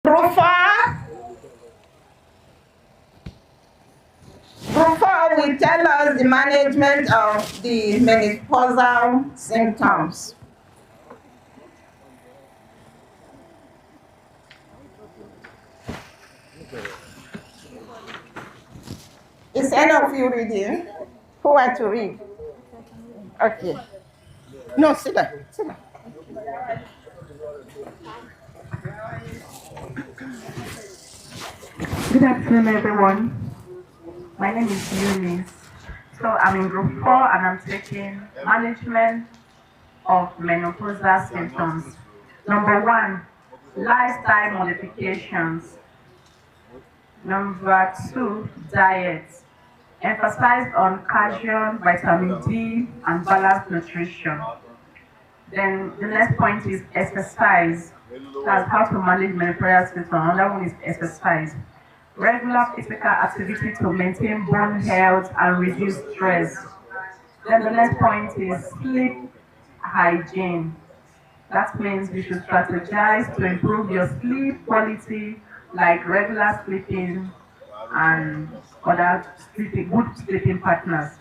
Rufa, Rufa will tell us the management of the menopausal symptoms. Is any of you reading? Who want to read? Okay. No, sit down. Sit down. Good afternoon, everyone. My name is Eunice. So I'm in group 4 and I'm taking management of menopausal symptoms. Number 1, lifestyle modifications. Number 2, diet. Emphasize on calcium, vitamin D, and balanced nutrition. Then the next point is exercise. That's how to manage menopausal symptoms. Another one is exercise. Regular physical activity to maintain bone health and reduce stress. Then the next point is sleep hygiene. That means you should strategize to improve your sleep quality, like regular sleeping and other good sleeping patterns.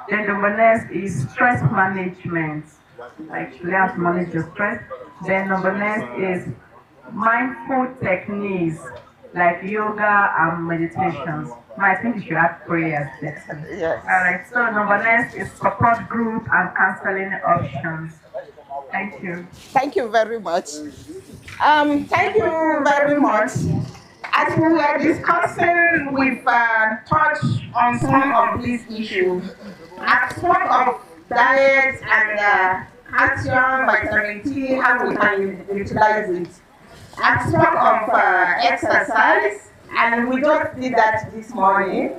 Then the next is stress management, like you have to manage your stress. Then number next is mindful techniques like yoga and meditations. I think you should have prayers there. Yes. All right. So number next is support group and counseling options. Thank you. Thank you very much. Thank you very much. As we were discussing, we've touched on some of these issues. I've spoke of diet and calcium, vitamin T, how we can utilize it. I've spoke of exercise, and we just did that this morning.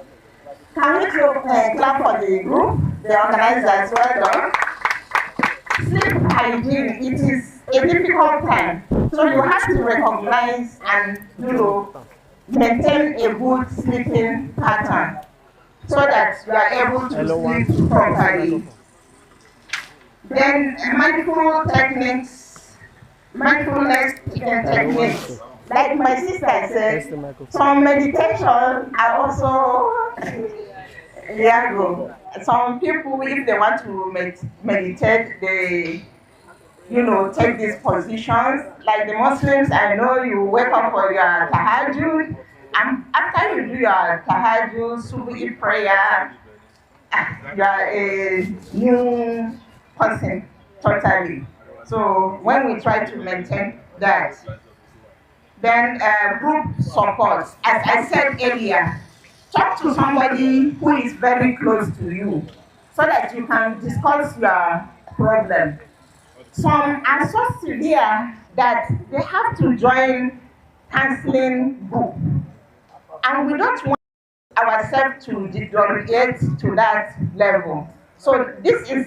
Can we clap for the group, the organizers? Well done. Sleep hygiene, it is a difficult time. So you have to recognize and maintain a good sleeping pattern so that you are able to sleep properly. Then mindfulness techniques. Like my sister said, some meditation are also some people, if they want to meditate, they take these positions. Like the Muslims, I know you wake up for your tahajjud, and after you do your tahajjud, subuhi prayer, you are a new person totally. So when we try to maintain that, then group support, as I said earlier, talk to somebody who is very close to you so that you can discuss your problem. Some are so severe that they have to join counseling group, and we don't want ourselves to deteriorate to that level. So this is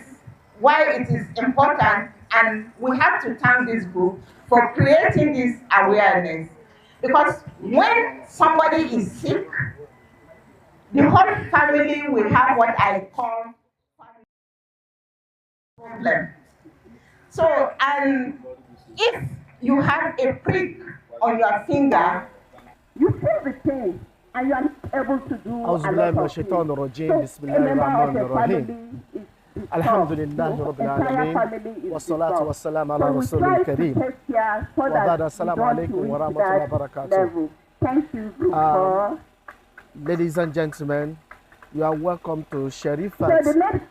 why it is important, and we have to thank this group for creating this awareness. Because when somebody is sick, the whole family will have what I call problem. So, and if you have a prick on your finger, you feel the pain and you are not able to do a lot of things. So, a member of the family is الحمد لله رب العالمين والصلاة والسلام على رسول الكريم وبعد السلام عليكم ورحمة الله وبركاته. Thank you. Ladies and gentlemen, you are welcome to Sherifat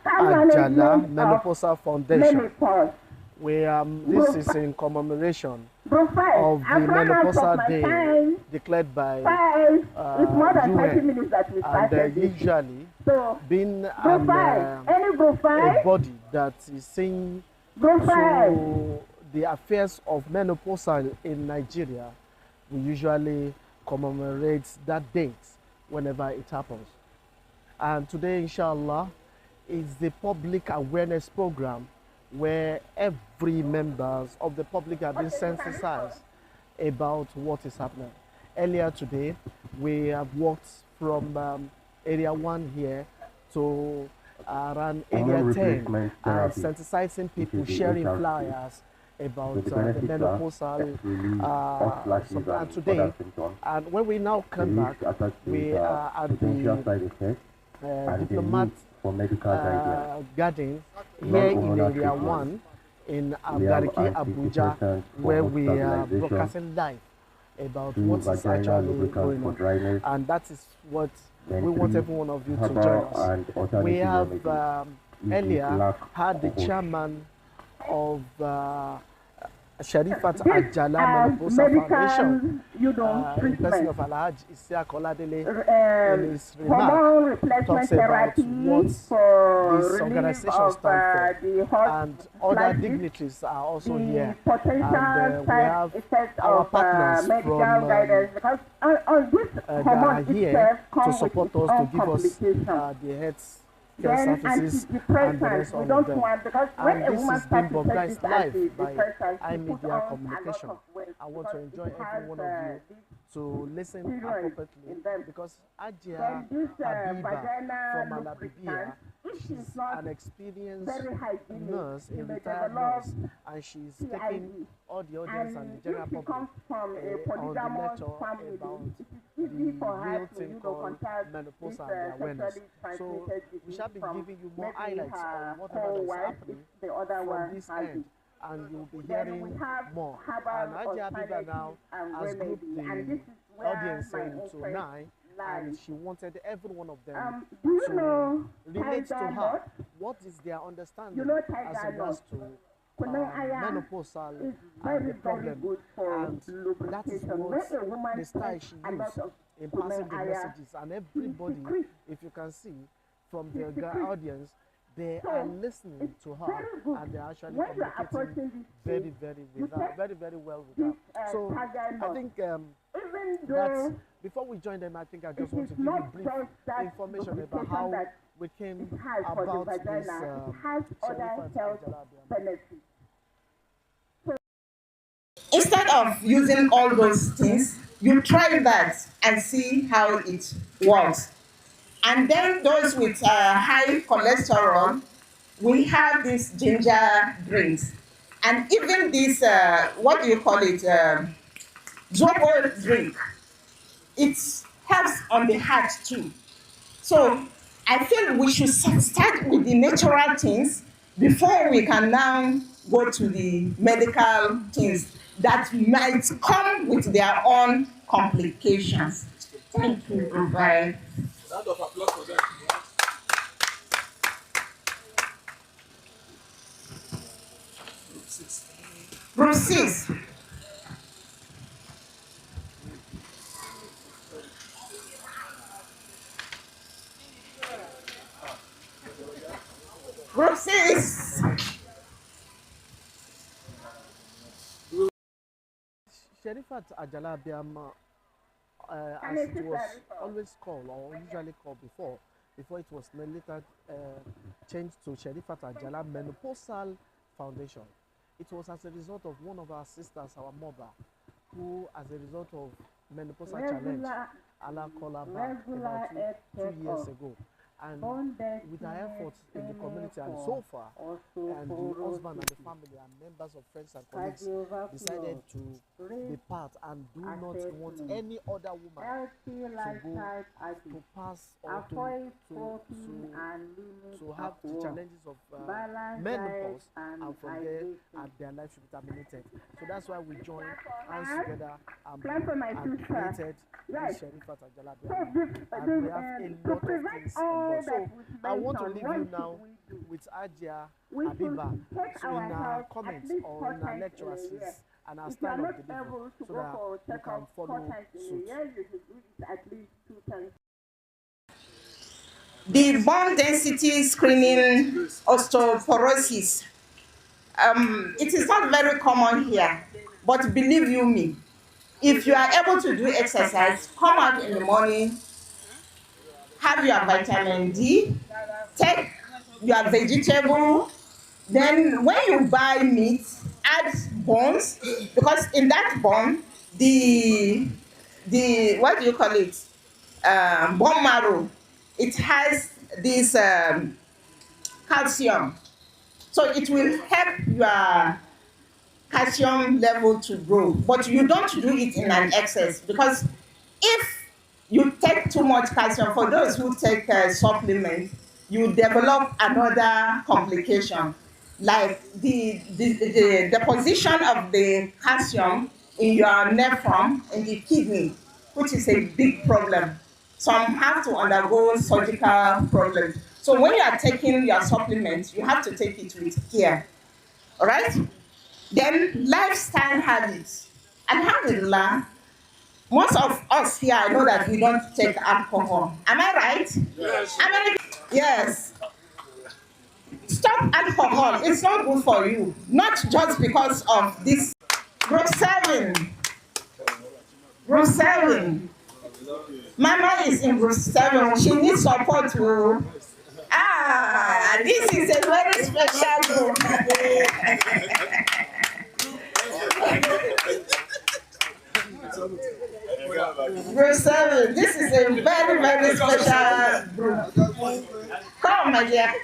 Ajala Menopause Foundation. This is in commemoration of the Menopausal Day declared by UN, and usually being a body that is saying to the affairs of menopausal in Nigeria, we usually commemorate that date whenever it happens. And today, inshallah, is the public awareness program where every members of the public have been sensitized about what is happening. Earlier today, we have walked from area 1 here to around area 10 and sensitizing people, sharing flyers, about the menopausal and today. And when we now come back, we are at the diplomat garden here in Area 1 in Gariki, Abuja, where we are broadcasting live about what is actually going on. And that is what we want every one of you to join us. We have earlier had the chairman of Sherifat Ajala Menopause Foundation, in person of Alhaj Isiaq Oladele, in his remark, talks about what this organization stands for, and other dignitaries are also here, and we have our partners from that are here to support us, to give us the heads care services and the rest of them. And this is being broadcast live by iMedia Communication. I want to enjoy every one of you to listen appropriately, because Ajia Habiba from Alabibia, she's an experienced nurse, a retired nurse, and she's taking all the audience and the general public on the lecture about the real thing called menopause and the awareness. So we shall be giving you more highlights on whatever is happening from this end, and you'll be hearing more. And Ajia Habiba now has grouped the audience into 9, and she wanted every one of them to relate to her what is their understanding as regards to menopausal and the problem, and that is what the style she used in passing the messages. And everybody, if you can see from the audience, they are listening to her, and they're actually communicating very well with her. So I think that's, before we join them, I think I just want to give you brief information about how we came about this Sherifat Ajala. Instead of using all those things, you try that and see how it works. And then those with high cholesterol, we have these ginger drinks. And even this, what do you call it, zobo drink. It helps on the heart too. So I feel we should start with the natural things before we can now go to the medical things that might come with their own complications. Thank you. Bye. Round of applause for that. Group 6. Group 6. Sherifat Ajala Biama, as it was always called, or usually called before it was later changed to Sherifat Ajala Menopausal Foundation. It was as a result of one of our sisters, our mother, who, as a result of menopausal challenge, Allah called her back about two years ago. And with our efforts in the community and so far, and the husband and the family and members of friends and colleagues decided to depart and do not want any other woman to go to pass or to have the challenges of menopause, and from there and their life should be terminated. So that's why we joined hands together and created this Sherifat Ajala, and we have a lot of things. So I want to leave you now with Ajia Habiba in our comments or in our lectures and our style of delivery, so that you can follow suit. The bone density screening osteoporosis. It is not very common here, but believe you me, if you are able to do exercise, come out in the morning, have your vitamin D, take your vegetable, then when you buy meat, add bones, because in that bone, the what do you call it, bone marrow, it has this calcium, so it will help your calcium level to grow, but you don't do it in an excess, because if you take too much calcium, for those who take supplements, you develop another complication, like the deposition of the calcium in your nephron in the kidney, which is a big problem. Some have to undergo surgical problems. So when you are taking your supplements, you have to take it with care. All right? Then lifestyle habits. Alhamdulillah, most of us here, I know that we don't take alcohol. Am I right? Yes. Yes. Stop alcohol. It's not good for you. Not just because of this. Group 7. Group 7. Mama is in group 7. She needs support too. This is a very special group. Group 7. This is a very, very special group. Come, my dear.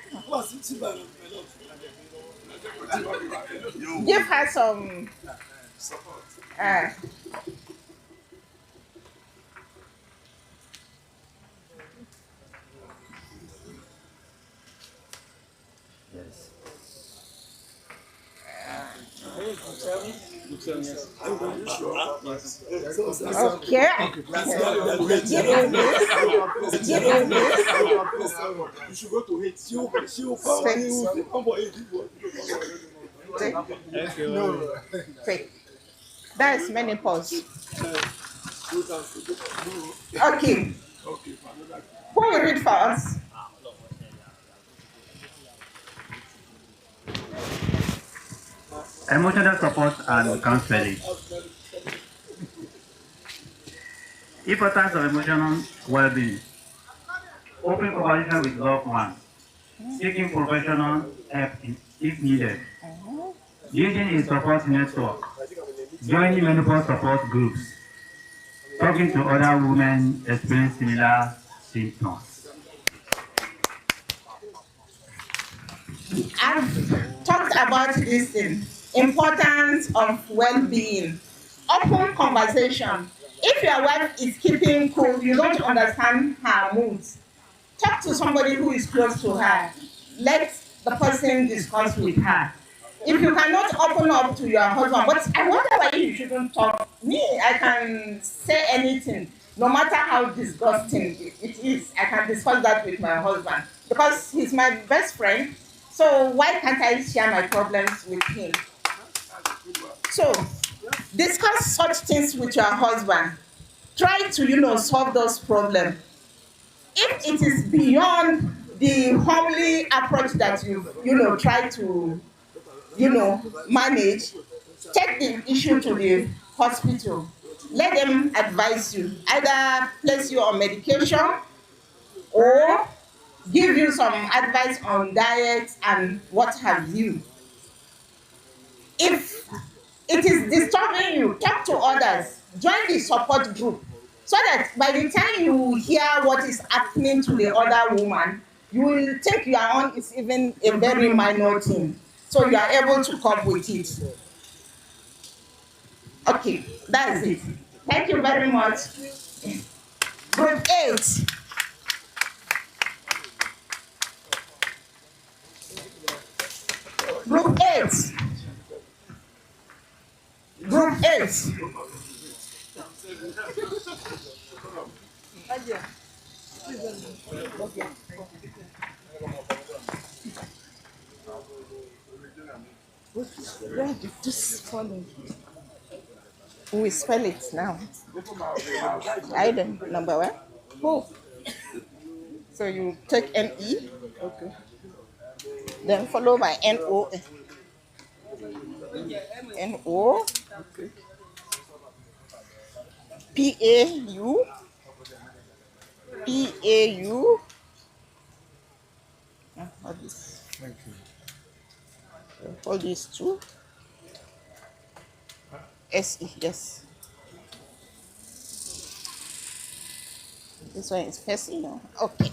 Give her some support. Yes. Okay. You should go to it. She will come and you will come for it. No. That is menopause. Okay. Who will read for us? Emotional support and counseling. Importance of emotional well-being. Open conversation with loved ones. Seeking professional help if needed. Using a support network. Joining menopause support groups. Talking to other women experiencing similar symptoms. I've talked about this thing. Importance of well-being. Open conversation. If your wife is keeping cool, you don't understand her moods, talk to somebody who is close to her. Let the person discuss with her. If you cannot open up to your husband, but I wonder why you shouldn't talk. Me, I can say anything, no matter how disgusting it is. I can discuss that with my husband because he's my best friend. So why can't I share my problems with him? So discuss such things with your husband. Try to, solve those problems. If it is beyond the homely approach that you try to, manage, take the issue to the hospital. Let them advise you, either place you on medication or give you some advice on diet and what have you. If it is disturbing you, talk to others, join the support group, so that by the time you hear what is happening to the other woman, you will think your own is even a very minor thing, so you are able to cope with it. Okay, that's it. Thank you very much. Group 8. Group 8. Group 8. Where did this fall? We will spell it now. I don't number one. Who? So you take NE. Okay. Then follow by NO. NO. Okay. PAU. PAU. All this. Thank you. All these two. SE, yes. This one is SE now. Okay.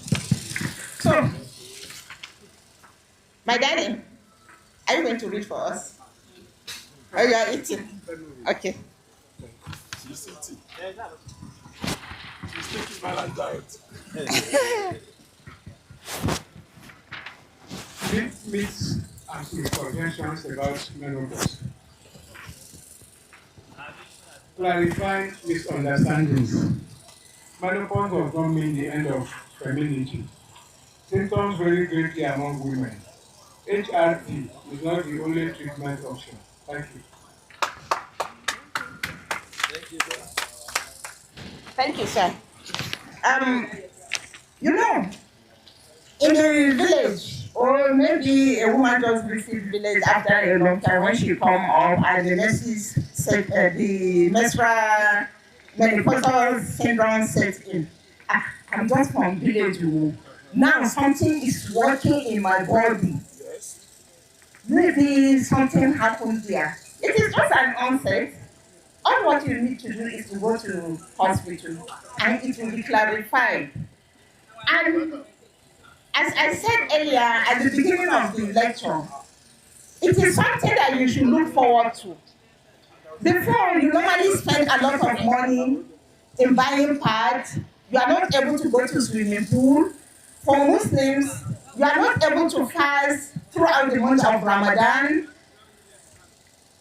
So, my darling, are you going to read for us? Oh, you are eating. Okay. She's eating. She's taking balance out. Myths and misconceptions about menopause. Clarify misunderstandings. Menopause does not mean the end of femininity. Symptoms vary greatly among women. HRT is not the only treatment option. Thank you. Thank you, sir. Um, you know, in a village, or maybe a woman just visit village after a long time when she come up and the nurses said the menstrual menopausal syndrome sets in. I'm just from village. Now something is working in my body. Maybe something happened there. It is just an onset. All what you need to do is to go to hospital and it will be clarified. And as I said earlier at the beginning of the lecture, it is something that you should look forward to. Before, you normally spend a lot of money in buying pads. You are not able to go to swimming pool. For Muslims, you are not able to fast throughout the month of Ramadan.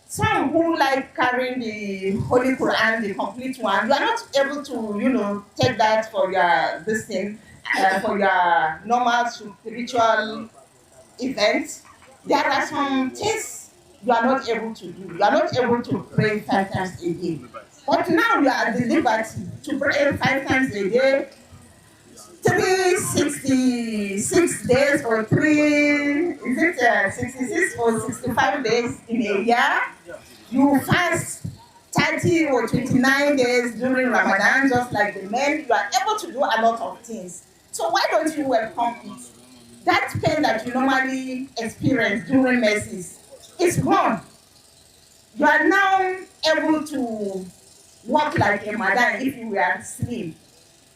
Some who like carrying the Holy Quran, the complete one, you are not able to, take that for your this thing, for your normal spiritual events. There are some things you are not able to do. You are not able to pray 5 times a day. But now you are at the liberty to pray 5 times a day, 366 days or 66 or 65 days in a year. You fast 30 or 29 days during Ramadan, just like the men. You are able to do a lot of things. So why don't you welcome it? That pain that you normally experience during menses is gone. You are now able to walk like a madam if you were slim.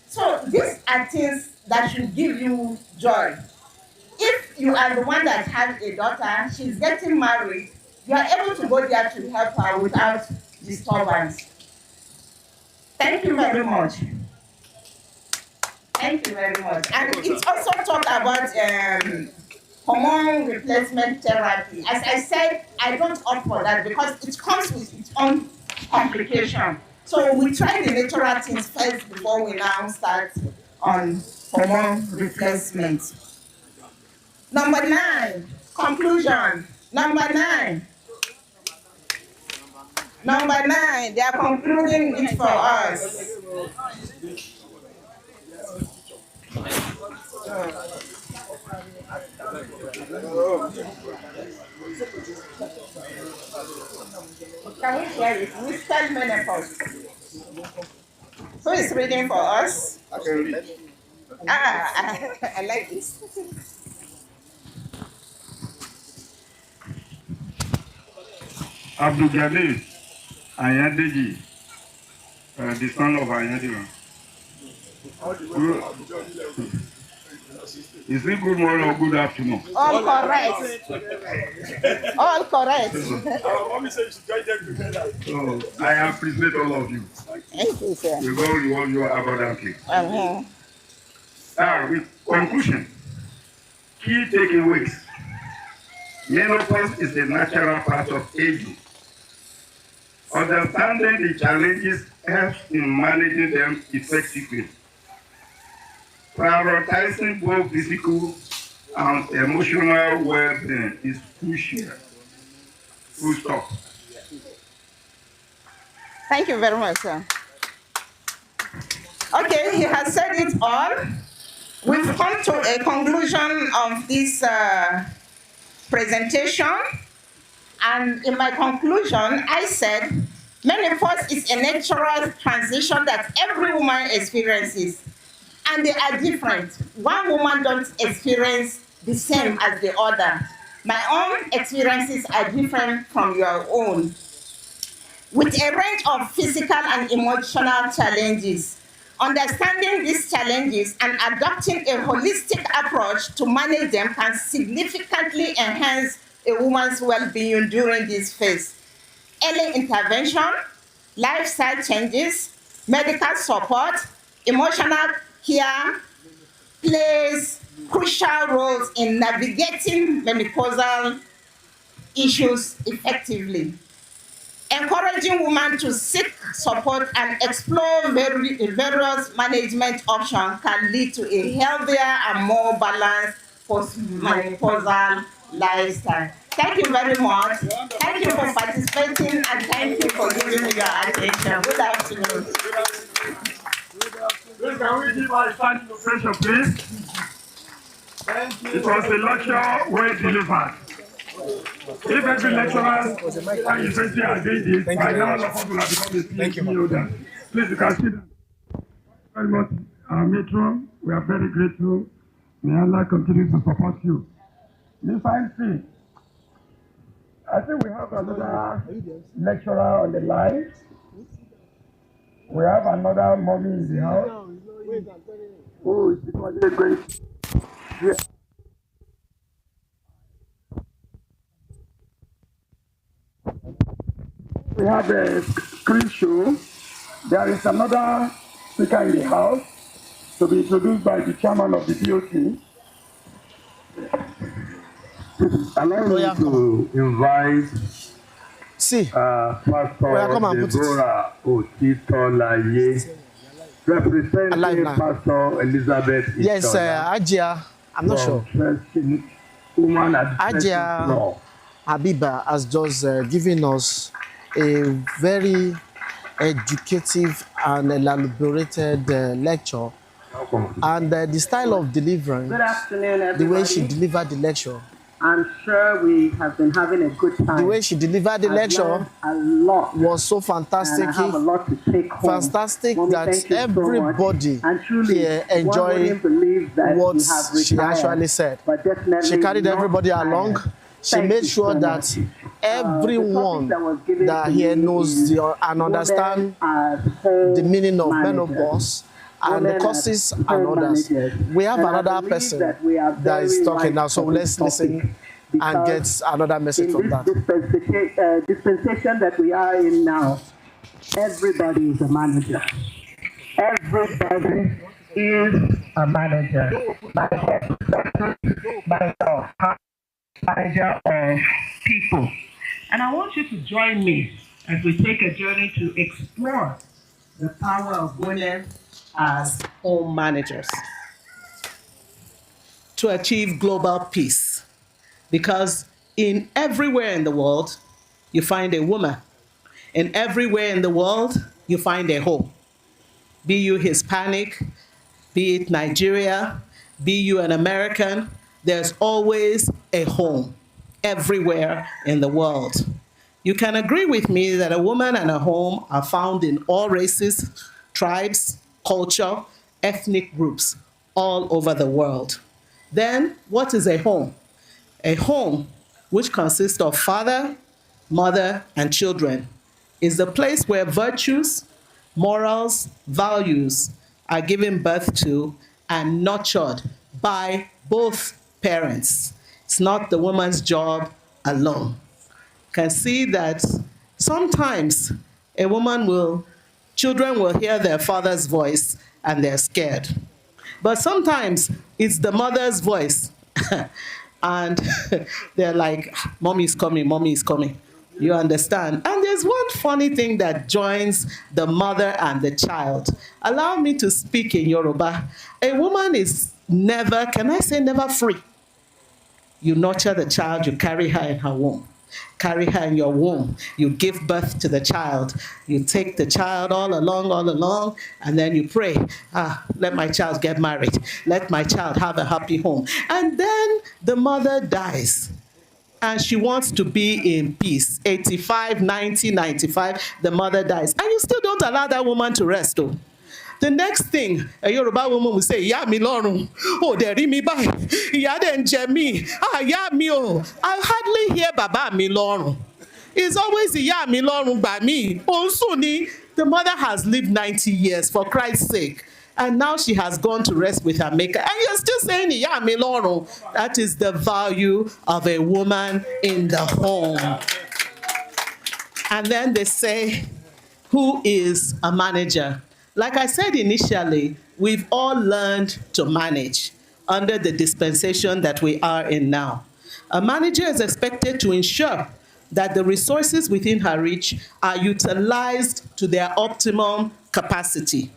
So these are things that should give you joy. If you are the one that has a daughter, she's getting married, you are able to go there to help her without disturbance. Thank you very much. Thank you very much. And it also talked about hormone replacement therapy. As I said, I don't opt for that because it comes with its own complication. So we try the natural things first before we now start on hormone replacement. Number 9, conclusion. Number 9. Number 9, they are concluding it for us. Can we share it? We spell menopause. Who is reading for us? I can read. I like this. Abdul Jalil Ayandeji, the son of Ayandima. Is it good morning or good afternoon? All correct. All correct. Our mommy said you should join them together. So I appreciate all of you. Thank you, sir. We go reward you abundantly. Uh-huh. With conclusion, key takeaways. Menopause is a natural part of aging. Understanding the challenges helps in managing them effectively. Prioritizing both physical and emotional well-being is crucial. Full stop. Thank you very much, sir. Okay, he has said it all. We've come to a conclusion of this presentation. And in my conclusion, I said, menopause is a natural transition that every woman experiences. And they are different. One woman don't experience the same as the other. My own experiences are different from your own. With a range of physical and emotional challenges, understanding these challenges and adopting a holistic approach to manage them can significantly enhance a woman's well-being during this phase. early intervention, lifestyle changes, medical support, emotional care plays crucial roles in navigating menopausal issues effectively. Encouraging women to seek support and explore various management options can lead to a healthier and more balanced post-menopausal lifestyle. Thank you very much. Thank you for participating and thank you for giving me your attention. Good afternoon. Please, can we give our standing ovation, please? Thank you. It was a lecture well delivered. If every lecturer and university are doing this, by now all of us will have become a PhD holder. Please, you can see that. Very much, our matron, we are very grateful. May Allah continue to support you. Miss IC, I think we have another lecturer on the line. We have another mommy in the house. Oh, it was a great. Yeah. We have a screen show. There is another speaker in the house to be introduced by the chairman of the DOT. Allow me to invite Pastor Deborah Otitolaye, representing Pastor Elizabeth. Yes, Ajala, I'm not sure. Ajala Habiba has just given us a very educative and elaborated lecture. And the style of delivering, Good afternoon, everybody. the way she delivered the lecture, I'm sure we have been having a good time. the way she delivered the lecture a lot was so fantastic. and I have a lot to take home. Fantastic Mommy, that thank you so everybody much. And truly, here one enjoyed wouldn't believe that what we have she retired, actually said. but definitely She carried not everybody tired. along. She Thank made you sure so that much. everyone The topic that was given that to here me knows is and understand the meaning of menopause and the causes and others. We have another person that is talking now, so let's listen and get another message from that. Dispensation that we are in now, everybody is a manager. Everybody is a manager. Manager of people. And I want you to join me as we take a journey to explore the power of women as home managers to achieve global peace. Because in everywhere in the world, you find a woman. And everywhere in the world, you find a home. Be you Hispanic, be it Nigeria, be you an American, there's always a home everywhere in the world. You can agree with me that a woman and a home are found in all races, tribes, culture, ethnic groups all over the world. Then, what is a home? A home, which consists of father, mother, and children, is the place where virtues, morals, values are given birth to and nurtured by both parents. It's not the woman's job alone. You can see that sometimes children will hear their father's voice and they're scared. But sometimes it's the mother's voice and they're like, mommy is coming, mommy is coming. You understand? And there's one funny thing that joins the mother and the child. Allow me to speak in Yoruba. A woman is never, can I say never free? You nurture the child, you carry her in her womb. Carry her in your womb. You give birth to the child. You take the child all along, and then you pray, let my child get married. Let my child have a happy home. And then the mother dies. And she wants to be in peace. 85, 90, 95, the mother dies. And you still don't allow that woman to rest, though. The next thing, a Yoruba woman will say, "Ìyá mi lọ́rùn, oh, dẹ̀ rí mi báyìí, ìyá dẹ̀ ń jẹ mí, ìyá mi o." I hardly hear bàbá mi lọ́rùn. It's always ìyá mi lọ́rùn gbà mí. Òun sùn ni. The mother has lived 90 years, for Christ's sake. And now she has gone to rest with her maker. And you're still saying, ìyá mi lọ́rùn. That is the value of a woman in the home. And then they say, who is a manager? Like I said initially, we've all learned to manage under the dispensation that we are in now. A manager is expected to ensure that the resources within her reach are utilized to their optimum capacity,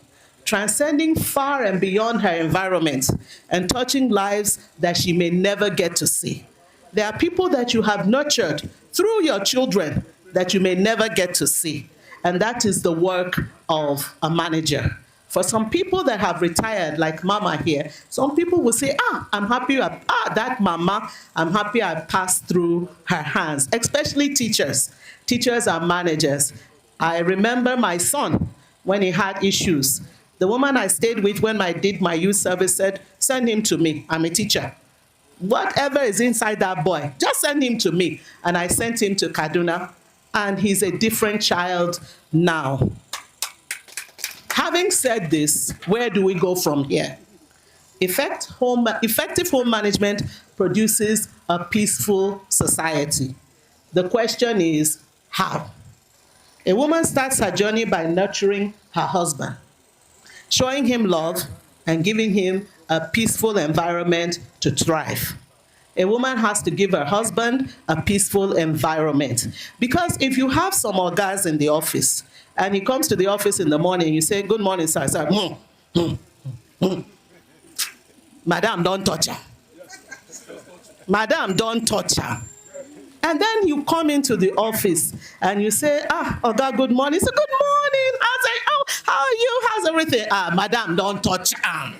transcending far and beyond her environment and touching lives that she may never get to see. There are people that you have nurtured through your children that you may never get to see. And that is the work of a manager. For some people that have retired, like Mama here, some people will say, I'm happy, that Mama, I'm happy I passed through her hands, especially teachers. Teachers are managers. I remember my son, when he had issues, the woman I stayed with when I did my youth service said, send him to me, I'm a teacher. Whatever is inside that boy, just send him to me. And I sent him to Kaduna, and he's a different child now. Having said this, where do we go from here? Effective home management produces a peaceful society. The question is, how? A woman starts her journey by nurturing her husband, showing him love and giving him a peaceful environment to thrive. A woman has to give her husband a peaceful environment. Because if you have some guys in the office, and he comes to the office in the morning, you say, good morning, sir. Sir, Madam, don't touch her. Madam, don't touch her. And then you come into the office and you say, Oga, good morning. He said, good morning. I say, oh, how are you? How's everything? Madam, don't touch her.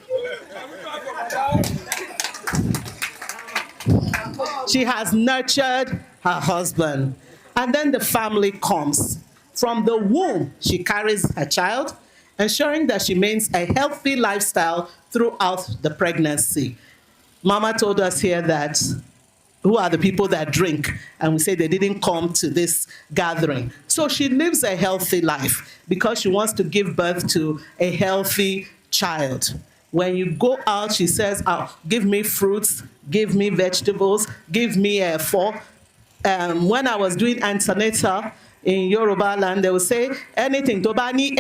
She has nurtured her husband. And then the family comes. From the womb, she carries her child, ensuring that she maintains a healthy lifestyle throughout the pregnancy. Mama told us here that who are the people that drink? And we say they didn't come to this gathering. So she lives a healthy life because she wants to give birth to a healthy child. When you go out, she says, give me fruits, give me vegetables, give me efo. When I was doing antenatal in Yoruba land, they would say, anything, tobani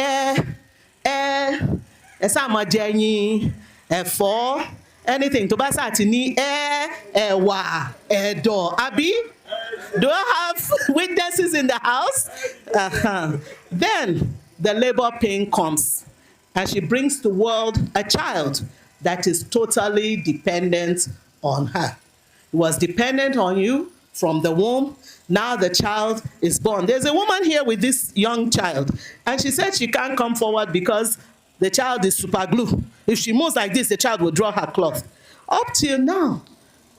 efo, anything, tobasa ni ewa, edo. Abi, do I have witnesses in the house? Then the labor pain comes, and she brings to the world a child that is totally dependent on her. It was dependent on you from the womb. Now the child is born. There's a woman here with this young child, and she said she can't come forward because the child is super glue. If she moves like this, the child will draw her cloth. Up till now,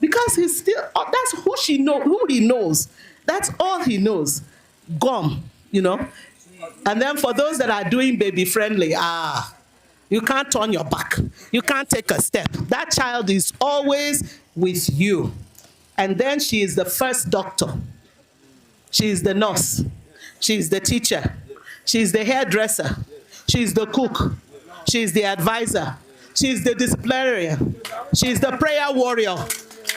because he's still, that's who he knows. That's all he knows. Gum, you know. And then for those that are doing baby friendly, you can't turn your back. You can't take a step. That child is always with you. And then she is the first doctor. She is the nurse. She is the teacher. She is the hairdresser. She is the cook. She is the advisor. She is the disciplinarian. She is the prayer warrior.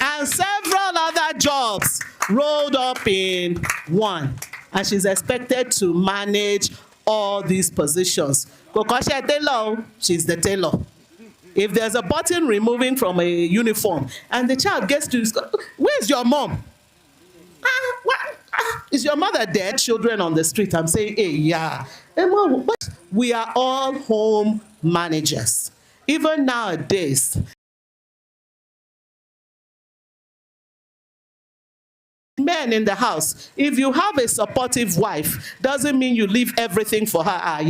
And several other jobs rolled up in one. And she's expected to manage all these positions. She's the tailor. If there's a button removing from a uniform and the child gets to school, where's your mom? Is your mother dead? Children on the street, I'm saying, hey, yeah. But we are all home managers. Even nowadays, men in the house, if you have a supportive wife, doesn't mean you leave everything for her.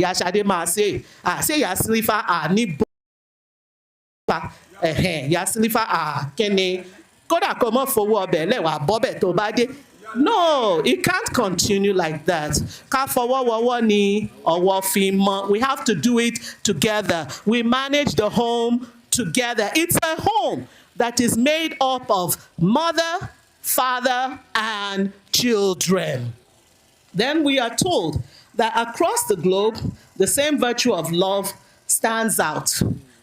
No, it can't continue like that. We have to do it together. We manage the home together. It's a home that is made up of mother, father, and children. Then we are told that across the globe, the same virtue of love stands out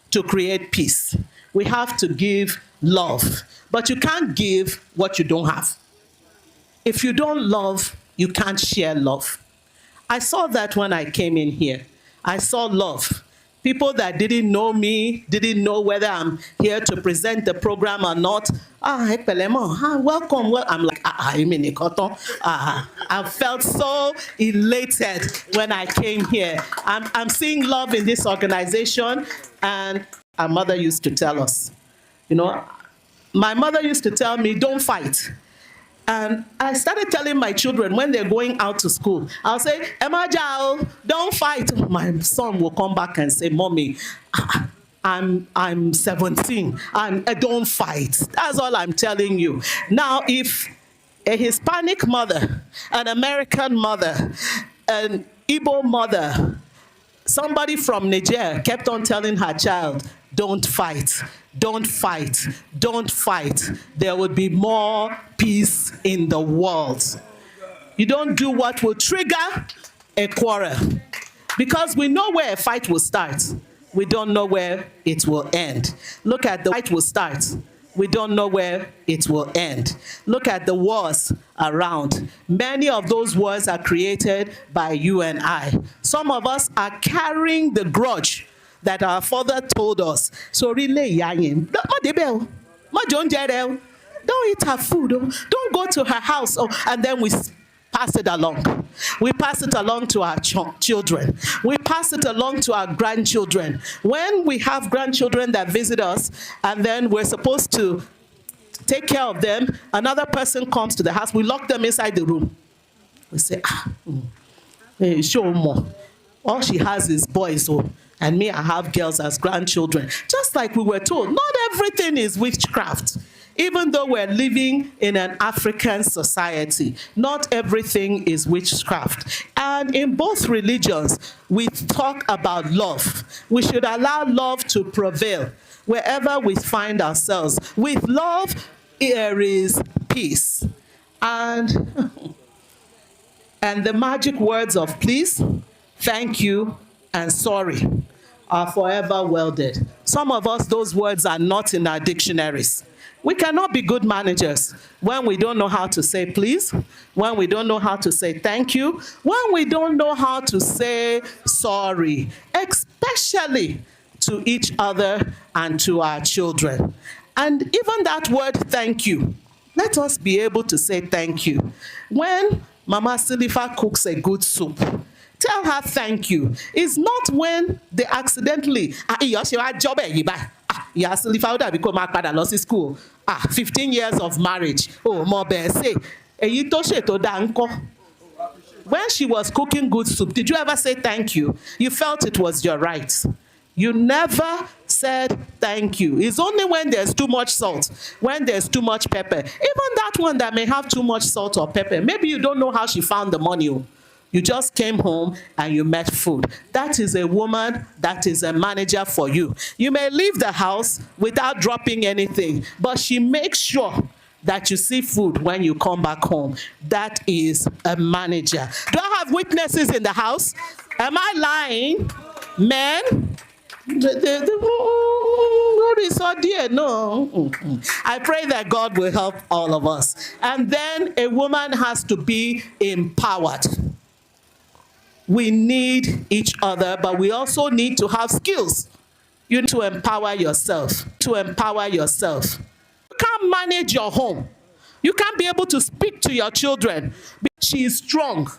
to create peace. We have to give love, but you can't give what you don't have. If you don't love, you can't share love. I saw that when I came in here. I saw love. People that didn't know me, didn't know whether I'm here to present the program or not. Hey, Pelemo, welcome. Well, I'm like, I felt so elated when I came here. I'm seeing love in this organization, and our mother used to tell us, my mother used to tell me, don't fight. And I started telling my children when they're going out to school, I'll say, Emma Jao, don't fight. My son will come back and say, Mommy, I'm 17 and I don't fight. That's all I'm telling you. Now, if a Hispanic mother, an American mother, an Igbo mother, somebody from Niger kept on telling her child, don't fight, don't fight, don't fight, there would be more peace in the world. You don't do what will trigger a quarrel. Because we know where a fight will start. We don't know where it will end. Look at the fight will start. We don't know where it will end. Look at the wars around. Many of those wars are created by you and I. Some of us are carrying the grudge that our father told us. So really, don't eat her food. Don't go to her house. And then we pass it along. We pass it along to our children. We pass it along to our grandchildren. When we have grandchildren that visit us, and then we're supposed to take care of them, another person comes to the house, we lock them inside the room. We say, hey, show more. All she has is boys, and me, I have girls as grandchildren. Just like we were told, not everything is witchcraft. Even though we're living in an African society, not everything is witchcraft. And in both religions, we talk about love. We should allow love to prevail wherever we find ourselves. With love, there is peace. And the magic words of please, thank you, and sorry are forever welded. Some of us, those words are not in our dictionaries. We cannot be good managers when we don't know how to say please, when we don't know how to say thank you, when we don't know how to say sorry, especially to each other and to our children. And even that word thank you, let us be able to say thank you. When Mama Silifa cooks a good soup, tell her thank you. It's not when they accidentally, 15 years of marriage. Oh, more say. When she was cooking good soup, did you ever say thank you? You felt it was your right. You never said thank you. It's only when there's too much salt, when there's too much pepper. Even that one that may have too much salt or pepper, maybe you don't know how she found the money. You just came home and you met food. That is a woman that is a manager for you. You may leave the house without dropping anything, but she makes sure that you see food when you come back home. That is a manager. Do I have witnesses in the house? Am I lying? Men? No. I pray that God will help all of us. And then a woman has to be empowered. We need each other, but we also need to have skills. You need to empower yourself. To empower yourself. You can't manage your home. You can't be able to speak to your children. She is strong.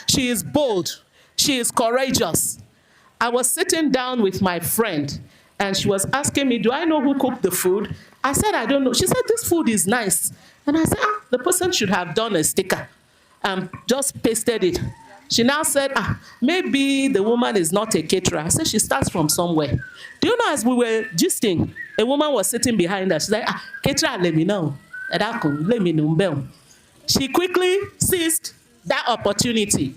She is bold. She is courageous. I was sitting down with my friend, and she was asking me, do I know who cooked the food? I said, I don't know. She said, this food is nice. And I said, the person should have done a sticker and just pasted it. She now said, maybe the woman is not a caterer. I said, she starts from somewhere. Do you know, as we were gisting, a woman was sitting behind her. She's like, caterer, let me know. Let me know. She quickly seized that opportunity.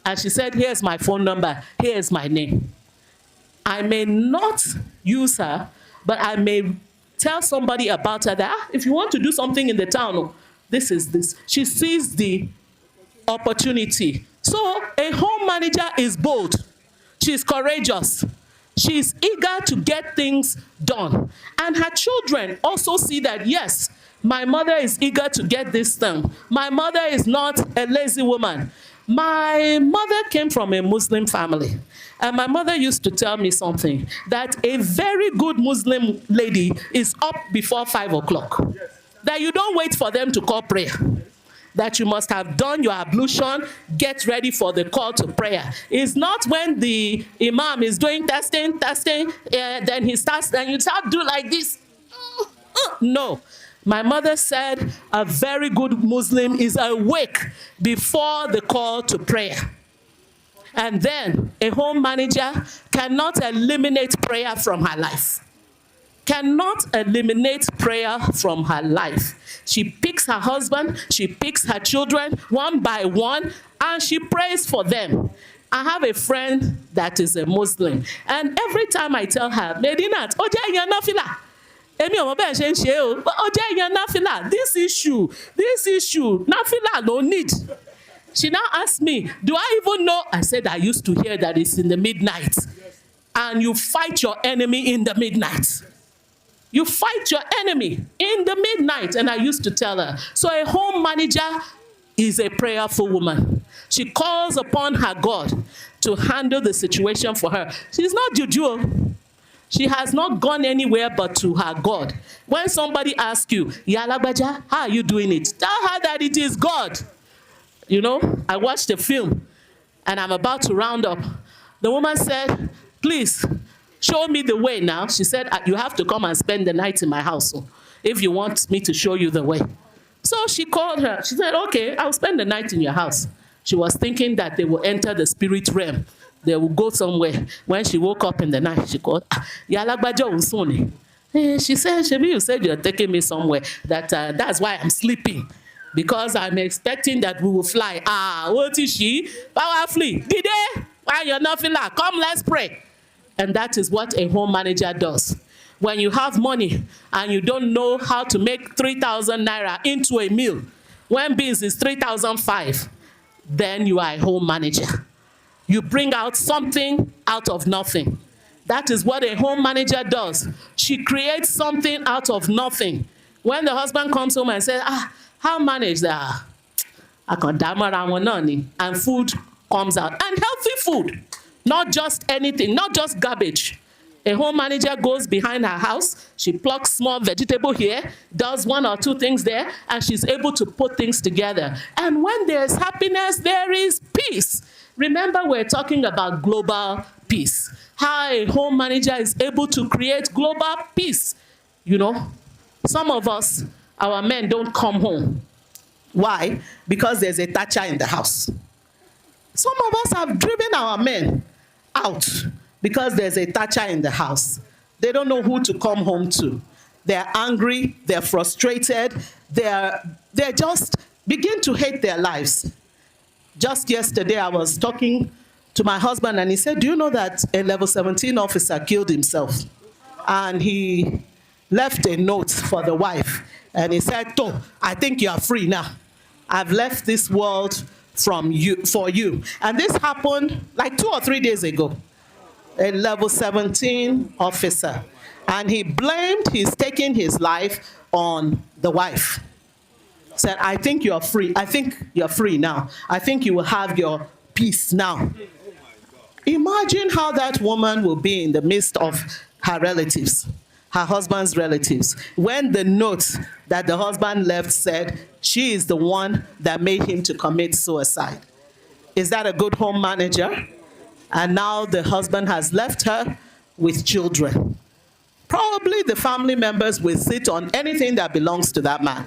And she said, here's my phone number. Here's my name. I may not use her, but I may tell somebody about her that, if you want to do something in the town, this is this. She sees the opportunity. So a home manager is bold. She's courageous. She's eager to get things done. And her children also see that, yes, my mother is eager to get this done. My mother is not a lazy woman. My mother came from a Muslim family, and my mother used to tell me something, that a very good Muslim lady is up before 5 o'clock. That you don't wait for them to call prayer. That you must have done your ablution, get ready for the call to prayer. It's not when the imam is doing testing, then he starts, then you start do like this. No. My mother said a very good Muslim is awake before the call to prayer. And then a home manager cannot eliminate prayer from her life. Cannot eliminate prayer from her life. She picks her husband, she picks her children one by one, and she prays for them. I have a friend that is a Muslim, and every time I tell her, Medinat, oje yan nafila. This issue, nafila no need. She now asked me, do I even know? I said, I used to hear that it's in the midnight. And you fight your enemy in the midnight. You fight your enemy in the midnight. And I used to tell her. So a home manager is a prayerful woman. She calls upon her God to handle the situation for her. She's not juju. She has not gone anywhere but to her God. When somebody asks you, Yalagbaja, how are you doing it? Tell her that it is God. You know, I watched a film and I'm about to round up. The woman said, please, show me the way now. She said, you have to come and spend the night in my house if you want me to show you the way. So she called her. She said, okay, I'll spend the night in your house. She was thinking that they will enter the spirit realm. They will go somewhere. When she woke up in the night, she called, Yalagbajo Unsuni. She said, Shebi, you said you're taking me somewhere. That's why I'm sleeping. Because I'm expecting that we will fly. What is she? Powerfully. Did they? Why you're not feeling like? Come, let's pray. And that is what a home manager does. When you have money and you don't know how to make 3,000 naira into a meal, when beans is 3,005, then you are a home manager. You bring out something out of nothing. That is what a home manager does. She creates something out of nothing. When the husband comes home and says, how manage that? And food comes out. And healthy food. Not just anything, not just garbage. A home manager goes behind her house, she plucks small vegetable here, does one or two things there, and she's able to put things together. And when there's happiness, there is peace. Remember, we're talking about global peace. How a home manager is able to create global peace. You know, some of us, our men don't come home. Why? Because there's a thatcher in the house. Some of us have driven our men out because there's a thatcher in the house. They don't know who to come home to. They're angry, they're frustrated, they just begin to hate their lives. Just yesterday, I was talking to my husband and he said, do you know that a level 17 officer killed himself? And he left a note for the wife. And he said, I think you are free now. I've left this world for you. And this happened like 2 or 3 days ago. A level 17 officer. And he blamed his taking his life on the wife. Said, I think you're free. I think you're free now. I think you will have your peace now. Imagine how that woman will be in the midst of her relatives, her husband's relatives, when the note that the husband left said she is the one that made him to commit suicide. Is that a good home manager? And now the husband has left her with children. Probably the family members will sit on anything that belongs to that man,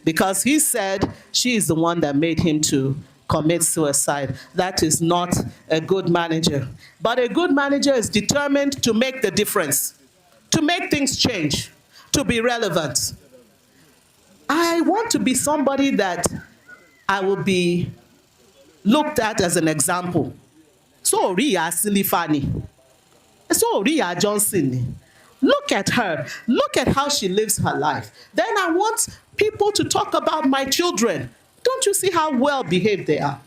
because he said she is the one that made him to commit suicide. That is not a good manager. But a good manager is determined to make the difference, to make things change, to be relevant. I want to be somebody that I will be looked at as an example. So Ria Silifani. So Ria Johnson. Look at her. Look at how she lives her life. Then I want people to talk about my children. Don't you see how well behaved they are?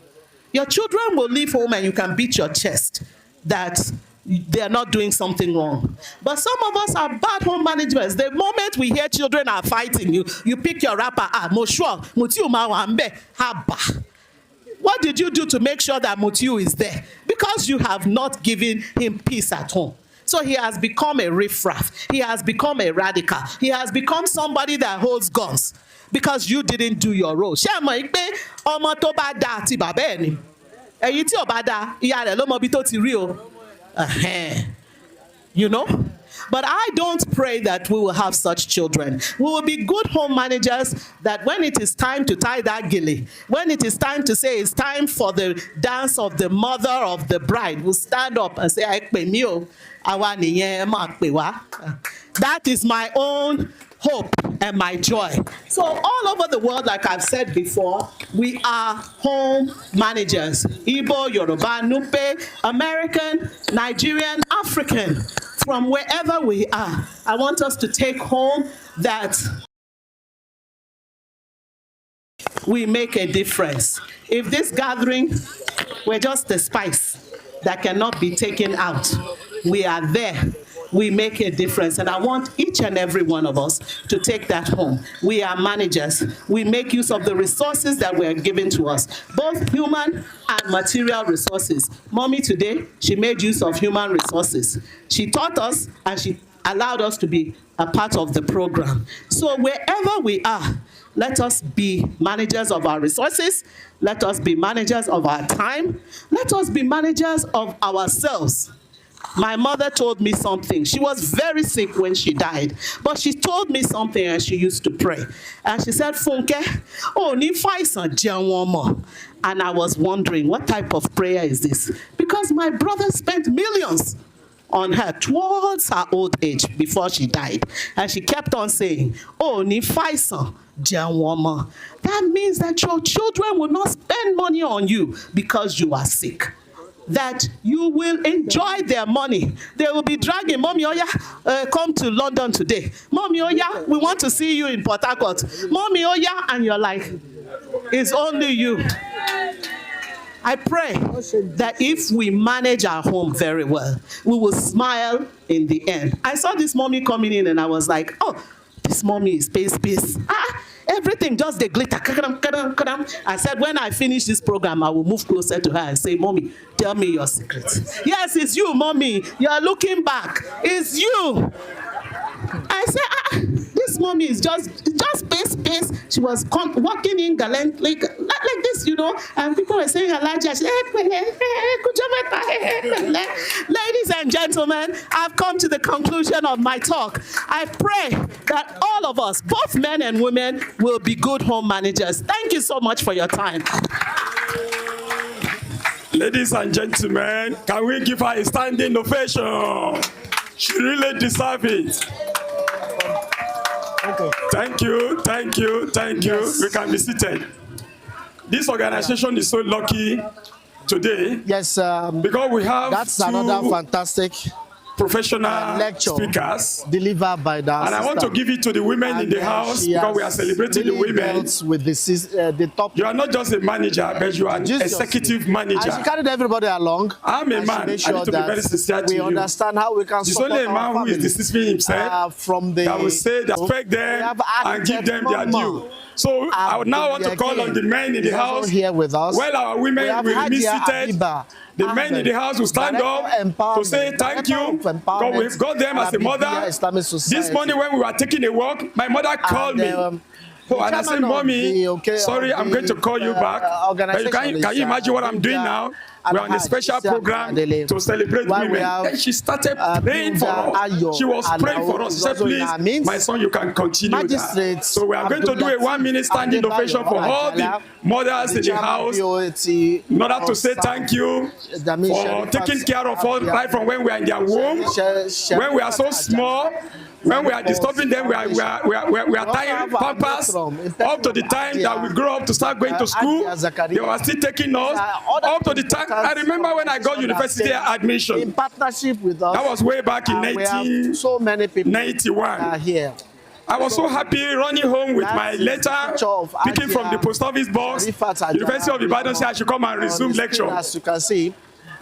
Your children will leave home and you can beat your chest that they are not doing something wrong. But some of us are bad home managers. The moment we hear children are fighting, you pick your wrapper. What did you do to make sure that Mutiu is there? Because you have not given him peace at home. So he has become a riffraff. He has become a radical. He has become somebody that holds guns because you didn't do your role. Ṣé ẹ mọ̀ pé ọmọ tó bá dá àti bàbá ẹ̀ ni? Èyí tí ò bá dá, ìyá rẹ̀ ló mọ ibi tó ti rí o. You know? But I don't pray that we will have such children. We will be good home managers that when it is time to tie that gilly, when it is time to say it's time for the dance of the mother of the bride, we'll stand up and say, that is my own hope and my joy. So all over the world, like I've said before, we are home managers. Igbo, Yoruba, Nupe, American, Nigerian, African. From wherever we are, I want us to take home that we make a difference. If this gathering were just a spice that cannot be taken out, we are there. We make a difference. And I want each and every one of us to take that home. We are managers. We make use of the resources that were given to us, both human and material resources. Mommy today, she made use of human resources. She taught us and she allowed us to be a part of the program. So wherever we are, let us be managers of our resources. Let us be managers of our time. Let us be managers of ourselves. My mother told me something. She was very sick when she died, but she told me something and she used to pray. And she said, Funke, oh, ni faisan jẹun ọmọ. And I was wondering, what type of prayer is this? Because my brother spent millions on her towards her old age before she died. And she kept on saying, oh, ni faisan jẹun ọmọ. That means that your children will not spend money on you because you are sick. That you will enjoy their money. They will be dragging, Mommy Oya, come to London today. Mommy Oya, we want to see you in Port Harcourt. Mommy Oya, and you're like, it's only you. I pray that if we manage our home very well, we will smile in the end. I saw this mommy coming in and I was like, oh, this mommy is space. Everything just the glitter. I said, when I finish this program, I will move closer to her and say, Mommy, tell me your secrets. Yes, it's you, Mommy. You're looking back. It's you. I said, this mommy is just space. She was walking in gallantly like this, you know, and people were saying, Elijah. Ladies and gentlemen, I've come to the conclusion of my talk. I pray that all of us, both men and women, will be good home managers. Thank you so much for your time. Ladies and gentlemen, can we give her a standing ovation? She really deserves it. Thank you. Yes. We can be seated. This organization is so lucky today. Yes, because we have that's another fantastic professional lecture speakers delivered by the and I want to give it to the women in the house because we are celebrating the women. With the top. You are not just a manager, but you are an executive manager. And she carried everybody along. I'm a man. I need to be very sincere to you. We understand how we can support our family. There's only a man who is deceiving himself from the, that will say that respect them and give them their due. So I would now want to call on the men in the house. Here with us. While our women will be seated, the men in the house will stand up to say thank you. God, we've got them as a mother. This morning when we were taking a walk, my mother called me. And I said, Mommy, sorry, I'm going to call you back. Can you imagine what I'm doing now? We're on a special program to celebrate women. And she started praying for us. She was praying for us. She said, please, my son, you can continue that. So we are going to do a 1-minute standing ovation for all the mothers in the house in order to say thank you for taking care of us right from when we are in their womb, when we are so small. When we are disturbing them, we are tying pampers up to the time that we grow up to start going to school. They were still taking us up to the time. I remember when I got university admission. In partnership with us. That was way back in 1991. Here. I was so happy running home with my letter, picking from the post office box. University of Ibadan said I should come and resume lecture. As you can see.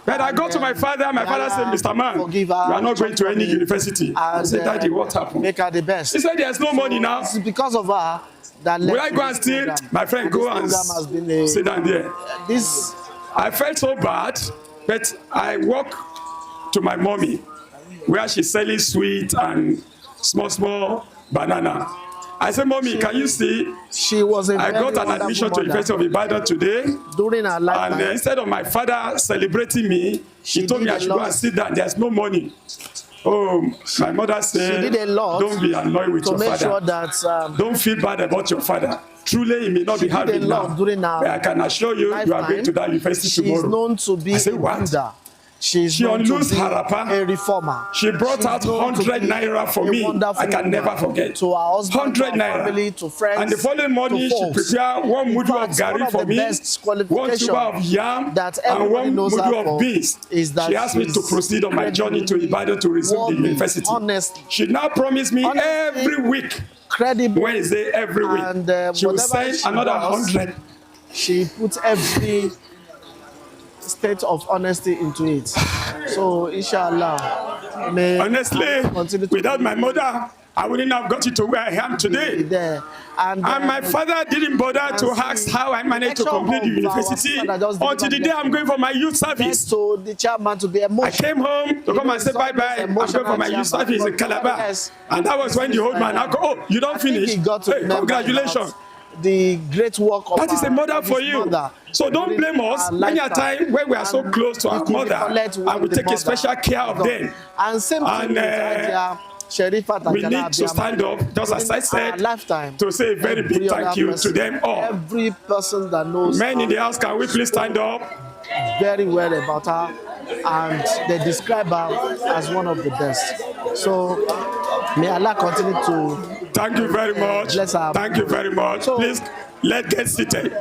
But I go to my father said, Mr. Man, you are not going to any university. I said, Daddy, what happened? Make her the best. He said, there's no money now. It's because of her that will I go and steal? My friend, go and sit down there. I felt so bad, but I walked to my mommy, where she's selling sweet and small banana. I said, Mommy, can you see? She was I got an admission to the University of Ibadan today. During her lifetime. And instead of my father celebrating me, she told me I should go and sit down. There's no money. Oh, my mother said, don't be annoyed with your father. Sure that, don't feel bad about your father. Truly, he may not be happy now. But I can assure you, you are going to that university tomorrow. She's known to be I said, what? She unloosed her wrapper. A reformer. She brought out 100 naira for me. I can never forget. To her husband, 100 naira. Family, to friends, and the following morning, she prepared one mudu of gari for me, one tuber of yam, and one mudu of beans. She asked me to proceed on my journey to Ibadan to resume the university. Honestly. She now promised me every week, Wednesday every week, and, she will send another 100. She put every state of honesty into it. So, inshallah, honestly, without my mother, I wouldn't have got to where I am today. And my father didn't bother to ask how I managed to complete the university until the day I'm going for my youth service. So the chairman to be emotional. I came home to come and say bye-bye. I'm going for my youth service in Calabar. And that was when the old man, oh, you don't finish? Hey, congratulations. The great work of that is a mother for you. So don't blame us when your time when we are so close to our mother and we take a special care of them. And same thing Sherifat, we need to stand up, just as I said, to say a very big thank you to them all. Every person that knows men in the house, can we please stand up? Very well about her, and they describe her as one of the best. So may Allah continue to thank you very much. Bless her. Thank you very much. So, please, let's get seated.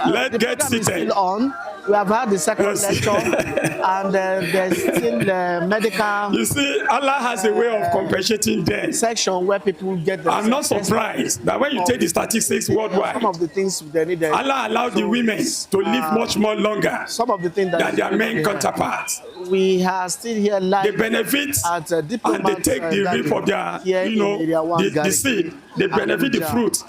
Let's get seated. Still on. We have had the second lecture, and there's still medical. You see, Allah has a way of compensating them. Section where people get. I'm not surprised that when you take the statistics worldwide, some of the things they need. Allah allowed the women to live much more longer. Some of the things than their men counterparts. We are still here live. They benefit and they take the reap of their, the seed. They benefit the fruit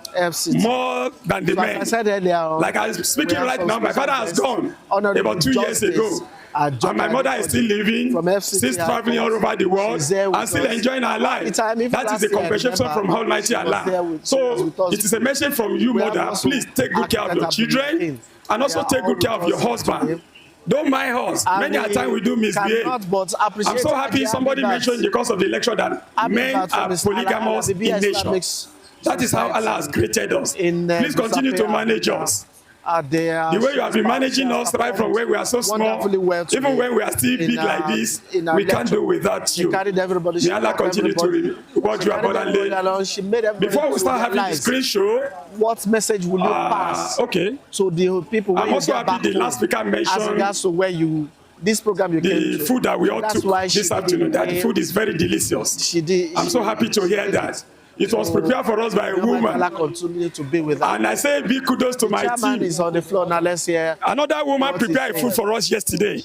more than the men. I said earlier, like I'm speaking right now, my father has gone about 2 years ago. And my mother is still living, still traveling all over the world, and still enjoying her life. That is a compensation from Almighty Allah. So it is a message from you, mother. Please take good care of your children, and also take good care of your husband. Don't mind us. Many a time we do misbehave. I'm so happy somebody mentioned because of the lecture that men are polygamous in nature. That is how Allah has created us. Please continue to manage us. The way you have been managing us right from when we are so small, even when we are still big like this, we can't do without you. May Allah continue to reward you abundantly. Before we start having the screen show, what message will you pass to the people? I'm also happy the last speaker mentioned as to where you this program you the came food that we all took this afternoon. That the food is very delicious. I'm so happy to hear that. It was prepared for us by a woman. To be with and I say big kudos to my team. Is on the floor now. Let's hear. Another woman prepared food for us yesterday.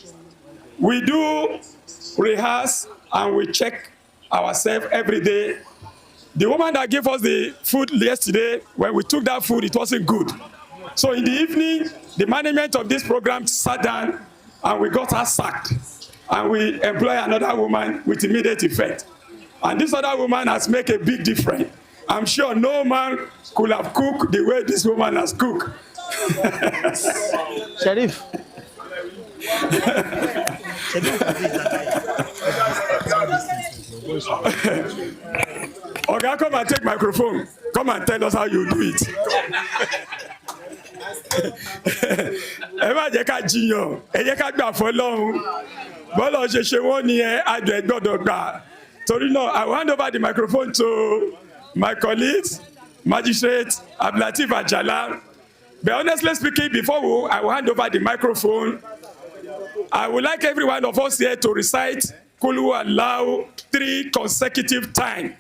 We do rehearse and we check ourselves every day. The woman that gave us the food yesterday, when we took that food, it wasn't good. So in the evening, the management of this program sat down and we got her sacked. And we employ another woman with immediate effect. And this other woman has made a big difference. I'm sure no man could have cooked the way this woman has cooked. Sherif. Okay, come and take microphone. Come and tell us how you do it. Ẹ má jẹ́ ká jiyàn, ẹ jẹ́ ká gbà fọ́lọ́run. Bọ́lá ṣe ṣe wọ́n ní àjọ ẹ gbọ́dọ̀ gbà. Torí náà, I will hand over the microphone to my colleagues, Magistrate Abdulateef Ajala. But honestly speaking, before I will hand over the microphone, I would like every one of us here to recite Kulu Allahu 3 consecutive times.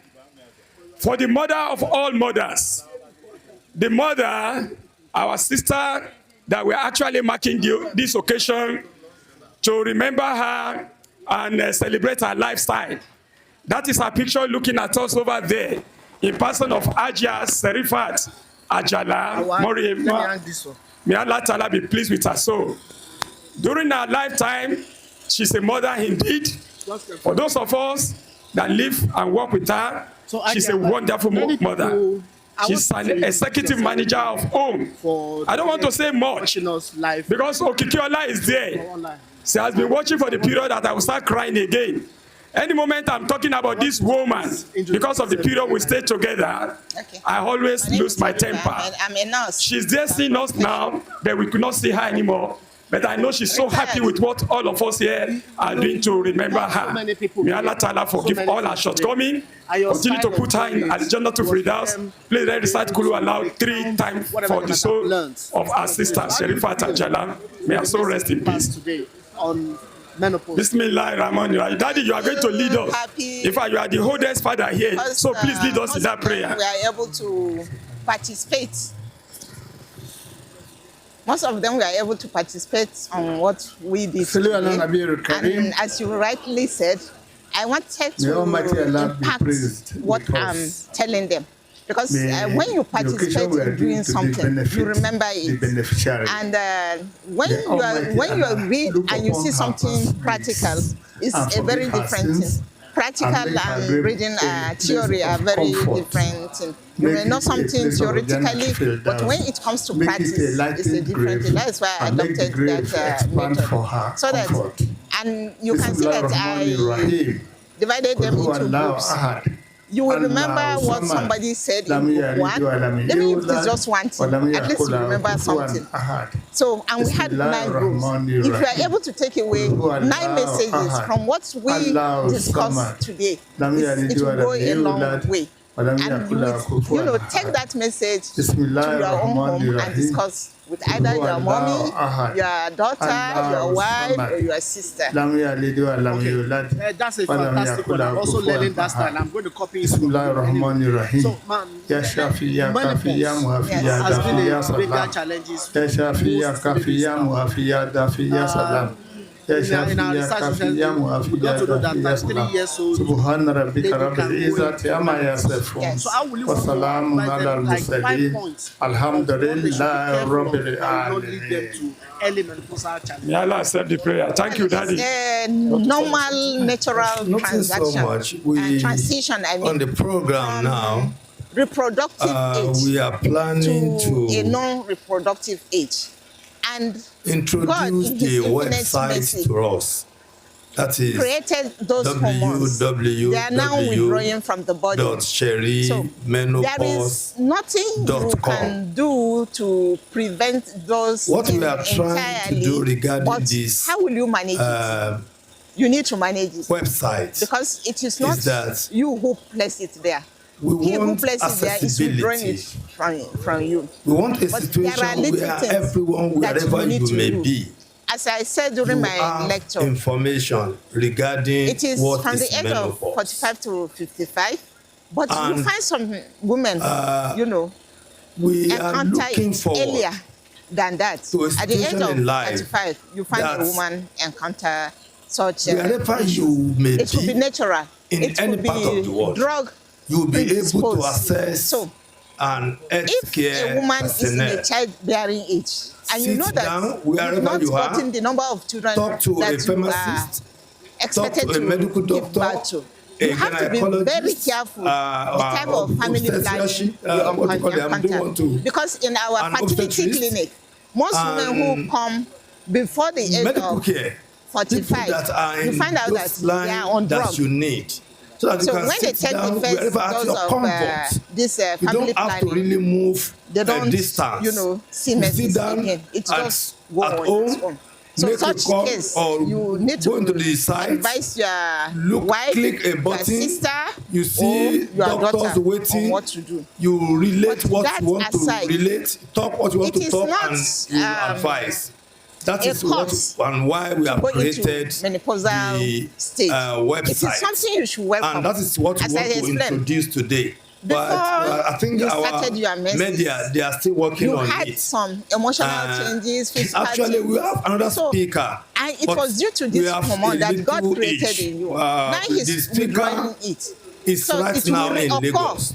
For the mother of all mothers, the mother, our sister that we're actually marking this occasion to remember her and celebrate her lifestyle. That is her picture looking at us over there in person of Ajala, Sherifat, Ajala, Moriema. May Allah Ta'ala be pleased with her soul. During her lifetime, she's a mother indeed. For those of us that live and work with her, she's a wonderful mother. She's an executive manager of home. I don't want to say much because Okikiola is there. She has been watching for the period that I will start crying again. Any moment I'm talking about this woman, because of the period we stayed together, I always lose my temper. I'm a nurse. She's there seeing us now, but we could not see her anymore. But I know she's so happy with what all of us here are doing to remember her. May Allah Ta'ala forgive all our shortcomings. Continue to put her in Ajala to Firdaus. Please let recite Kulu aloud 3 times for the soul of our sister Sherifat Ajala. May her soul rest in peace. Bismillahirrahmanirrahim. Daddy, you are going to lead us. In fact, you are the oldest father here, so please lead us in that prayer. We are able to participate. Most of them were able to participate on what we did today. And as you rightly said, I wanted to impact what I'm telling them. Because when you participate in doing something, you remember it. And when you read and you see something practical, it's a very different thing. Practical and reading theory are very different things. You may know something theoretically, but when it comes to practice, it's a different thing. That's why I adopted that method. So that, and you can see that I divided them into groups. You will remember what somebody said in group 1. Even if it is just one thing, at least you remember something. So, and we had 9 groups. If you are able to take away 9 messages from what we discussed today, it will go a long way. And you know, take that message to your own home and discuss with either your mommy, your daughter, your wife, or your sister. That's a fantastic one. I'm also learning that style. I'm going to copy it. So, menopause has been a bigger challenge. In our research, we got to know that by 3 years old, they can. So how will you like 5 points? Alhamdulillah, not lead them to early menopausal challenge. May Allah accept the prayer. Thank you, Daddy. Normal, natural transaction. So much. We, transition, I mean. On the program now, reproductive age we are planning to a non-reproductive age. And introduce the website to us. That is created those hormones. They are now withdrawing from the body. So there is nothing you can do to prevent those what we are trying to do regarding this. How will you manage it? You need to manage it. Website. Because it is not you who place it there. We want accessibility. From you. We want a situation where everyone, wherever you may be, as I said during my lecture, information regarding it is what from is the age menopause. of 45 to 55. But you find some women, you know, we are looking forward earlier than that. At the age of 35, you find a woman encounter such. Wherever you may it will be natural. In any part of the world, drug. You will be able to access an health care if a woman personnel. is in a childbearing age, and you know that you've not gotten the number of children talk to that a pharmacist, expected talk to a medical give birth to. You have to be very careful the type of family planning you encounter. Because in our fertility clinic, most women who come before the age of 45, you find out that they are on drugs. You need. So when they take the first dose of this family planning, don't have to really move they don't, distance. You know, see messages again. It's just go on its own. So such case, you need to go into the site, advise your wife, click a button, your sister, you see your doctors waiting on what to do. You relate but what you want to relate, talk what you want to talk, not, and you advise. That is what and why we have created menopausal the stage. website. It is something you should welcome. And that is what we want to introduce today. before I think you our started your media, they are still working you on had it. some emotional changes, physical Actually, we have another So, speaker. and it but was due to we this have hormone a that God little created age. in you. Now The he's speaker withdrawing it. is So right it now will in reoccur Lagos.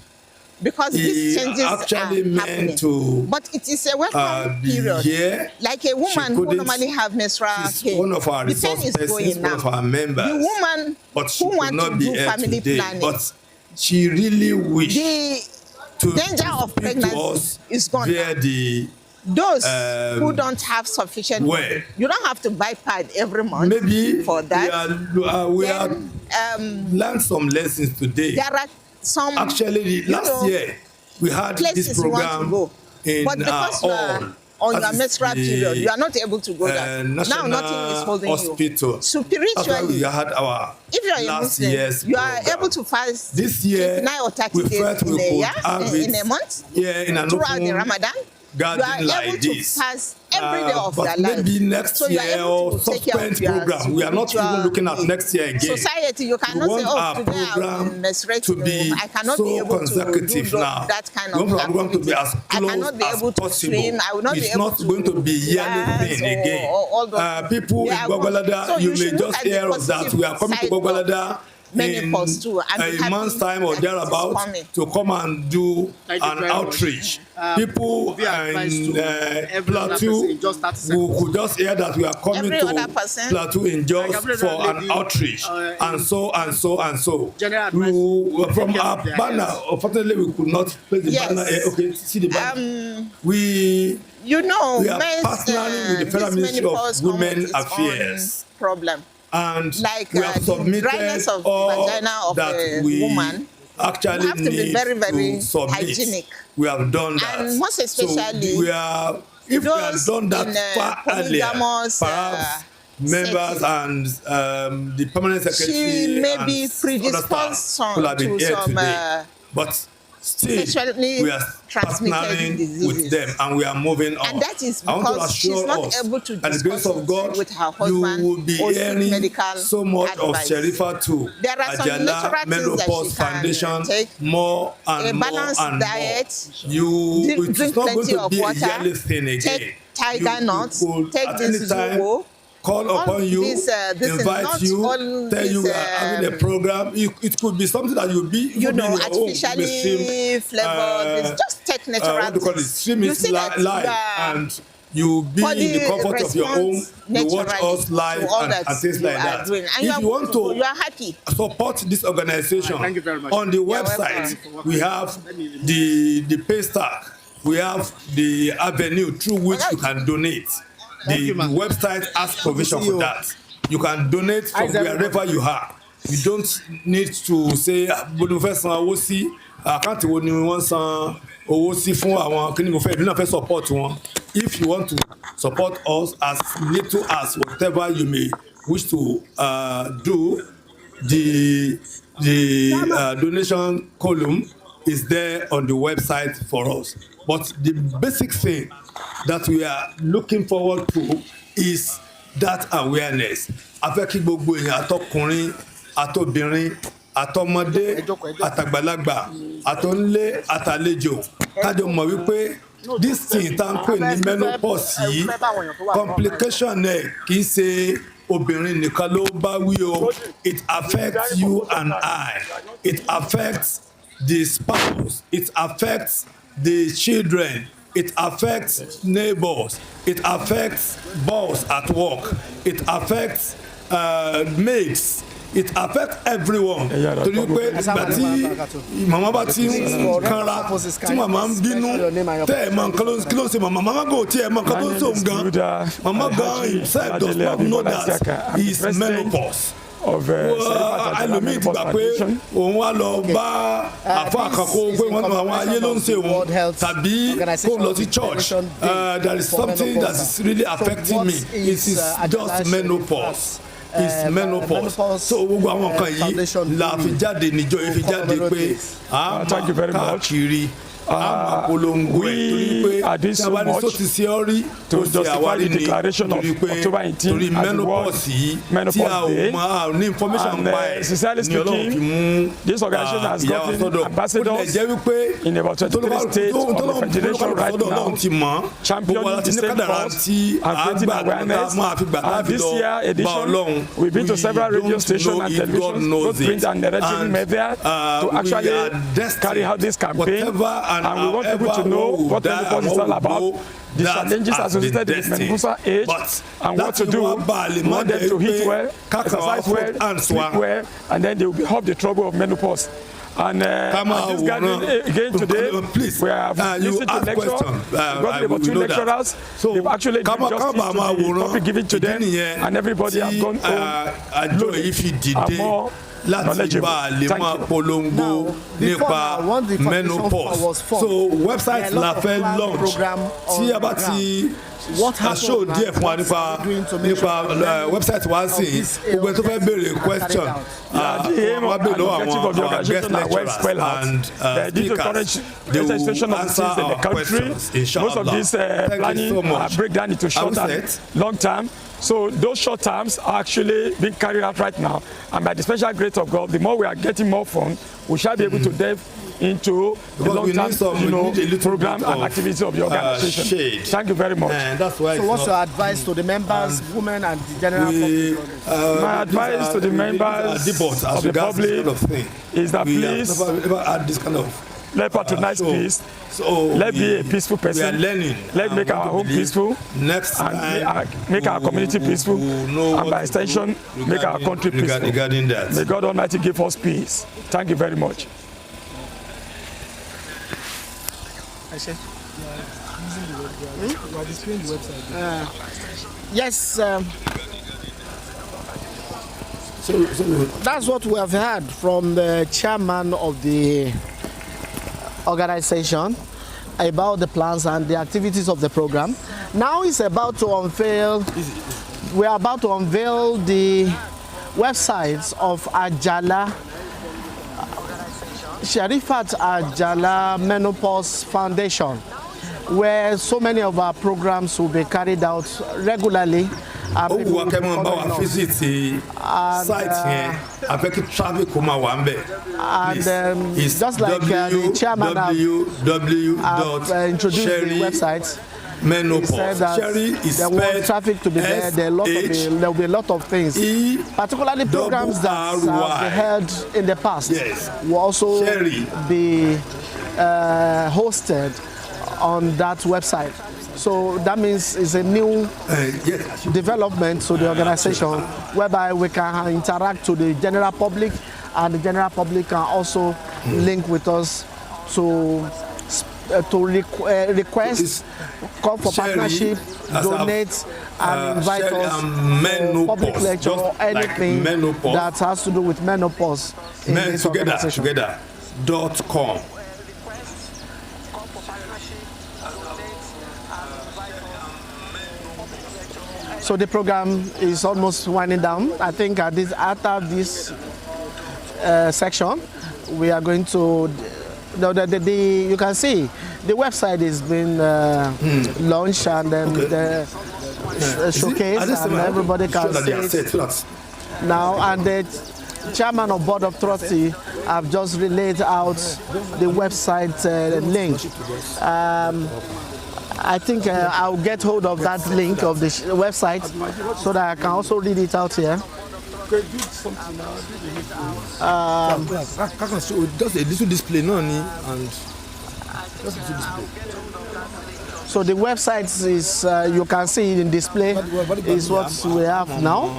because He these changes actually are meant happening. to But it is a welcome be period. here. Like a woman who normally have menstrual She's pain. one of our The pain resource is persons, going one of now. our members. The woman but she who could wants not to be do here family today. planning. But she really wished The danger of pregnancy is gone via now. the Those who don't have sufficient money, you don't have to buy pad every month maybe for that. We have learned some lessons today. There are some actually last year we had this program in but because you are on your menstrual period, you are not able to go there. Now nothing is holding hospital. you. Spiritually, we had our if you are a Muslim, you are able to fast this year 29 or 30 days in a month throughout the Ramadan. You are able to fast every day of but your life. maybe next year or subsequent program. We are not even looking at next year again. Society, you cannot say, oh, today I'm menstruating. I cannot be able to do that kind of program to be as I cannot be able to swim. I will not be able to. It's not going to be yearly thing again. People in Gwagwalada, you may just hear of that. We are coming to Gwagwalada Menopause too. a month's time or thereabout to come and do an outreach. People in Plateau who could just hear that we are coming to Plateau in just for an outreach, and so. From our banner, unfortunately, we could not place the banner. Okay, see the banner. We are partnering with the Federal Ministry of Women Affairs. Problem. And like we have submitted dryness of all vagina of that a woman actually have to be very, very hygienic. We have done that. And most especially, so if we had done that far earlier, perhaps members and the permanent secretary she may be predisposed to some but still, we are partnering with them and we are moving on. And that is because she's not able to discuss God, with her husband. You will be hearing so much advice. of Sherifat too. There are Ajala, Menopause Foundation, more and more and diet, more. It's not going to be water, a yearly thing again. Take tiger nuts, take this Zobo. Call upon you, invite you, tell you we are having a program. It could be something that you'll be, artificially flavored. Just take natural. What do you call it? Stream it live, and you be in the comfort of your home. You watch us live and things like that. If you want to support this organization, on the website we have the pay stack, we have the avenue through which you can donate. The website has provision for that. You can donate from wherever you are. You don't need to say, àkáǹtì wo ni wọ́n san owó sí fún àwọn kí ni mo fẹ́ ìdí náà fẹ́ support wọn. If you want to support us as little as whatever you may wish to do, the donation column is there on the website for us. But the basic thing that we are looking forward to is that awareness. A fẹ́ kí gbogbo èèyàn àtọkùnrin àtobìnrin àtọmọdé àtàgbàlagbà àtọnlé àtàlejò kájọ mọ̀ wípé this thing tá ń pè ní menopause yìí complication ẹ̀ kì í ṣe obìnrin nìkan ló bá wí o. It affects you and I. It affects the spouse. It affects the children. It affects neighbors. It affects boss at work. It affects mates. It affects everyone. Torí pé bàtí màmá bá ti ń kanra tí màmá ń bínú tẹ́ ẹ̀ mọ nǹkan kí ló ń ṣe màmá gò tí ẹ̀ mọ nǹkan tó ń ṣe òun gan. Màmá gan himself does not know that he is menopause. Ẹlòmíì ti gbà pé òun wá lọ bá àfa àkàkọ́ pé wọ́n àwọn ayé ló ń ṣe òun tàbí kó lọ sí church. There is something that is really affecting me. It is just menopause. It's menopause. So gbogbo àwọn nǹkan yìí la fi jáde níjọ́ yìí fi jáde pé a máa káàkiri we are doing so much to justify the declaration of October 18 as the World Menopause Day. And sincerely speaking, this organization has gotten ambassadors in about 23 states of the Federation right now, championing the same cause and creating awareness. And this year edition, we've been to several radio stations and televisions, both print and narrative media, to actually carry out this campaign. And we want people to know what menopause is all about, the challenges associated with menopausal age, and what to do. We want them to eat well, exercise well, sleep well, and then they will be off the trouble of menopause. And this gathering again today, we have listened to lecture. We got about 2 lecturers. They've actually given justice to the topic given to them, and everybody have gone home loaded and more knowledgeable. Polongo nípa menopause. So website la fẹ́ launch tí a bá ti show díẹ̀ fún wa nípa website wa sí gbogbo tó fẹ́ béèrè question wọ́n béèrè lọ́wọ́ àwọn guest lecturers and speakers. They will answer our questions inshallah. Most of this planning are break down into short and long term. So those short terms are actually being carried out right now, and by the special grace of God, the more we are getting more funds, we shall be able to delve into the long-term program and activities of the organization. Thank you very much. That's why so what's your advice to the members, women and the general public? My advice to the members of the public is that please let's patronize peace. Let's be a peaceful person. We are learning. Let's make our home peaceful. Next time, make our community peaceful. And by extension, make our country peaceful. Regarding that. May God Almighty give us peace. Thank you very much. I said, yes. So that's what we have heard from the chairman of the organization about the plans and the activities of the program. Now it's about to unveil, we are about to unveil the websites of Ajala, Sherifat Ajala Menopause Foundation, where so many of our programs will be carried out regularly. Visit the site here. Traffic it's just like the chairman introduced the website. Menopause. There will traffic to be there. There will be a lot of things, particularly programs that have been held in the past will also be hosted on that website. So that means it's a new development to the organization whereby we can interact to the general public, and the general public can also link with us to request, call for partnership, donate, and invite us for public lecture or anything that has to do with menopause in this organization. Together.com. So the program is almost winding down. I think after this section, we are going to you can see the website is being launched, and then showcased, and everybody can see it now. And the chairman of board of trustees have just relayed out the website link. I think I'll get hold of that link of the website so that I can also read it out here. Just a little display, no, and just a little display. So the website is, you can see it in display, is what we have now.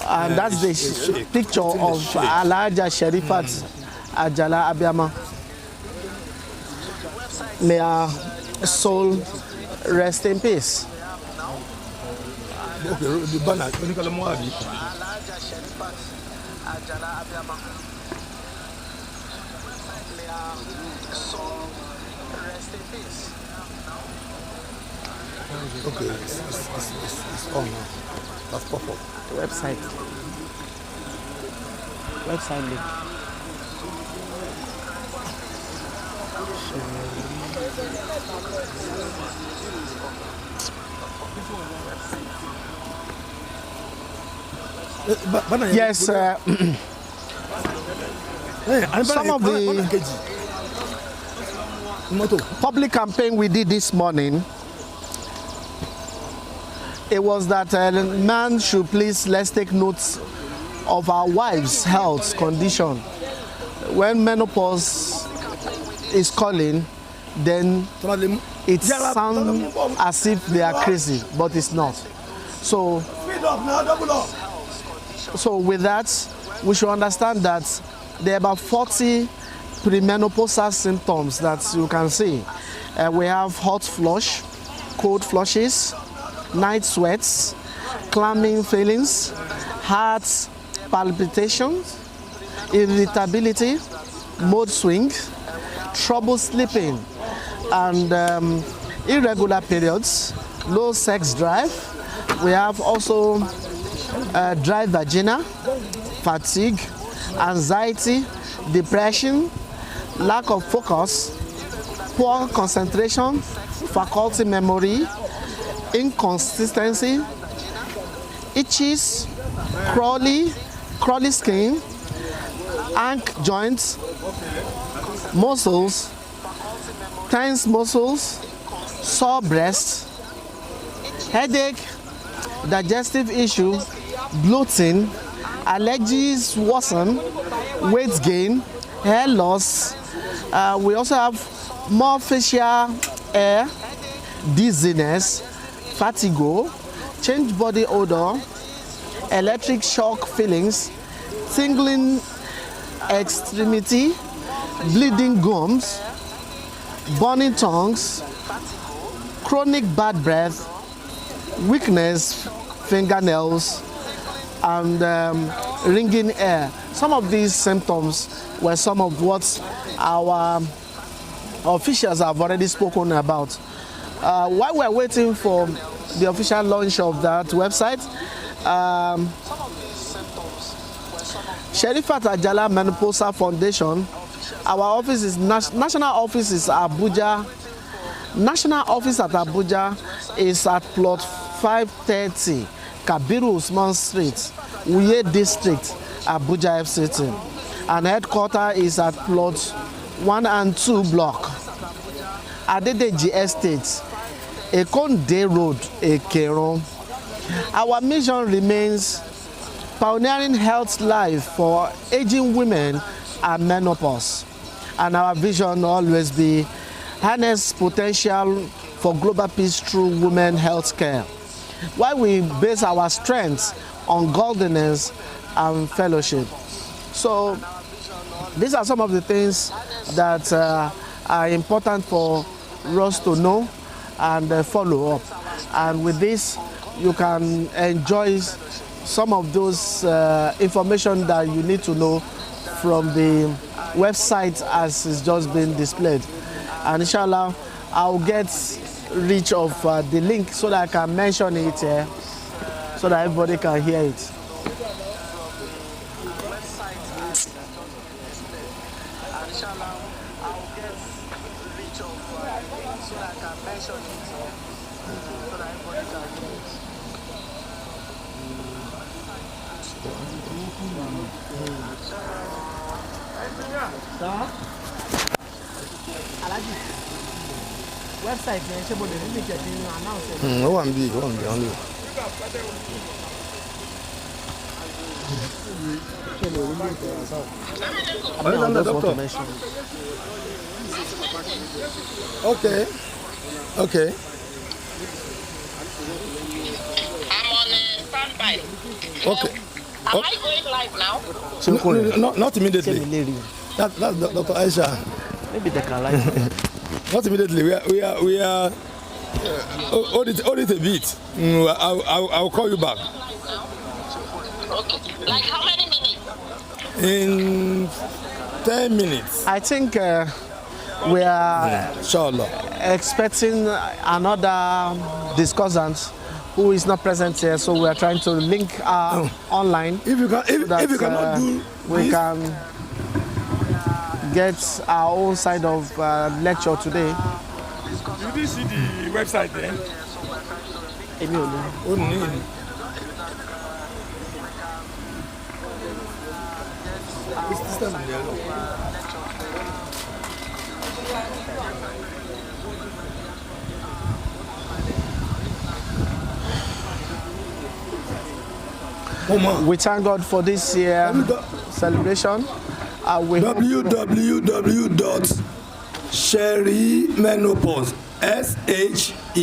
And that's the picture of Alaja Sherifat Ajala Abiyama. May our soul rest in peace. Okay, the banner. Okay, it's on now. That's pop up. The website. Website link. Yes, some of the public campaign we did this morning, it was that man should please, let's take notes of our wives' health condition. When menopause is calling, then it sounds as if they are crazy, but it's not. So with that, we should understand that there are about 40 premenopausal symptoms that you can see. We have hot flush, cold flushes, night sweats, clamming feelings, heart palpitations, irritability, mood swings, trouble sleeping, and irregular periods, low sex drive. We have also dry vagina, fatigue, anxiety, depression, lack of focus, poor concentration, faculty memory, inconsistency, itches, crawly skin, ankle joints, muscles, tense muscles, sore breast, headache, digestive issue, bloating, allergies worsen, weight gain, hair loss. We also have more facial hair, dizziness, fatigue, change body odor, electric shock feelings, tingling extremity, bleeding gums, burning tongues, chronic bad breath, weakness, fingernails, and ringing ear. Some of these symptoms were some of what our officials have already spoken about. While we're waiting for the official launch of that website, Sherifat Ajala Menopause Foundation, our office is national office is Abuja. National office at Abuja is at plot 530 Kabiru Usman Street, Uye District, Abuja FCT. And headquarters is at plot 1 and 2 block, Adedeji Estate, Ekonde Road, Ekero. Our mission remains pioneering health life for aging women and menopause. And our vision always be harness potential for global peace through women health care, while we base our strengths on godliness and fellowship. So these are some of the things that are important for us to know and follow up. And with this, you can enjoy some of those information that you need to know from the website as it's just been displayed. And inshallah, I'll get reach of the link so that I can mention it here so that everybody can hear it. Website ṣé mo lè ní ìjẹ́ kí n announce it. Ó wà níbí, ó wà níbí, ó wà níbí. I just want to mention it. Okay. Okay. I'm on standby. Okay. Am I going live now? Not immediately. That's Dr. Aisha. Maybe they can like Not immediately. We are. Hold it a bit. I'll call you back. Okay. Like how many minutes? In 10 minutes. I think we are Inshallah. expecting another discussant who is not present here, so we are trying to link online. If you can, if you so cannot do we this, can get our own side of lecture today. You didn't see the website then? We thank God for this year celebration. www.Sherry-Menopause SHERRY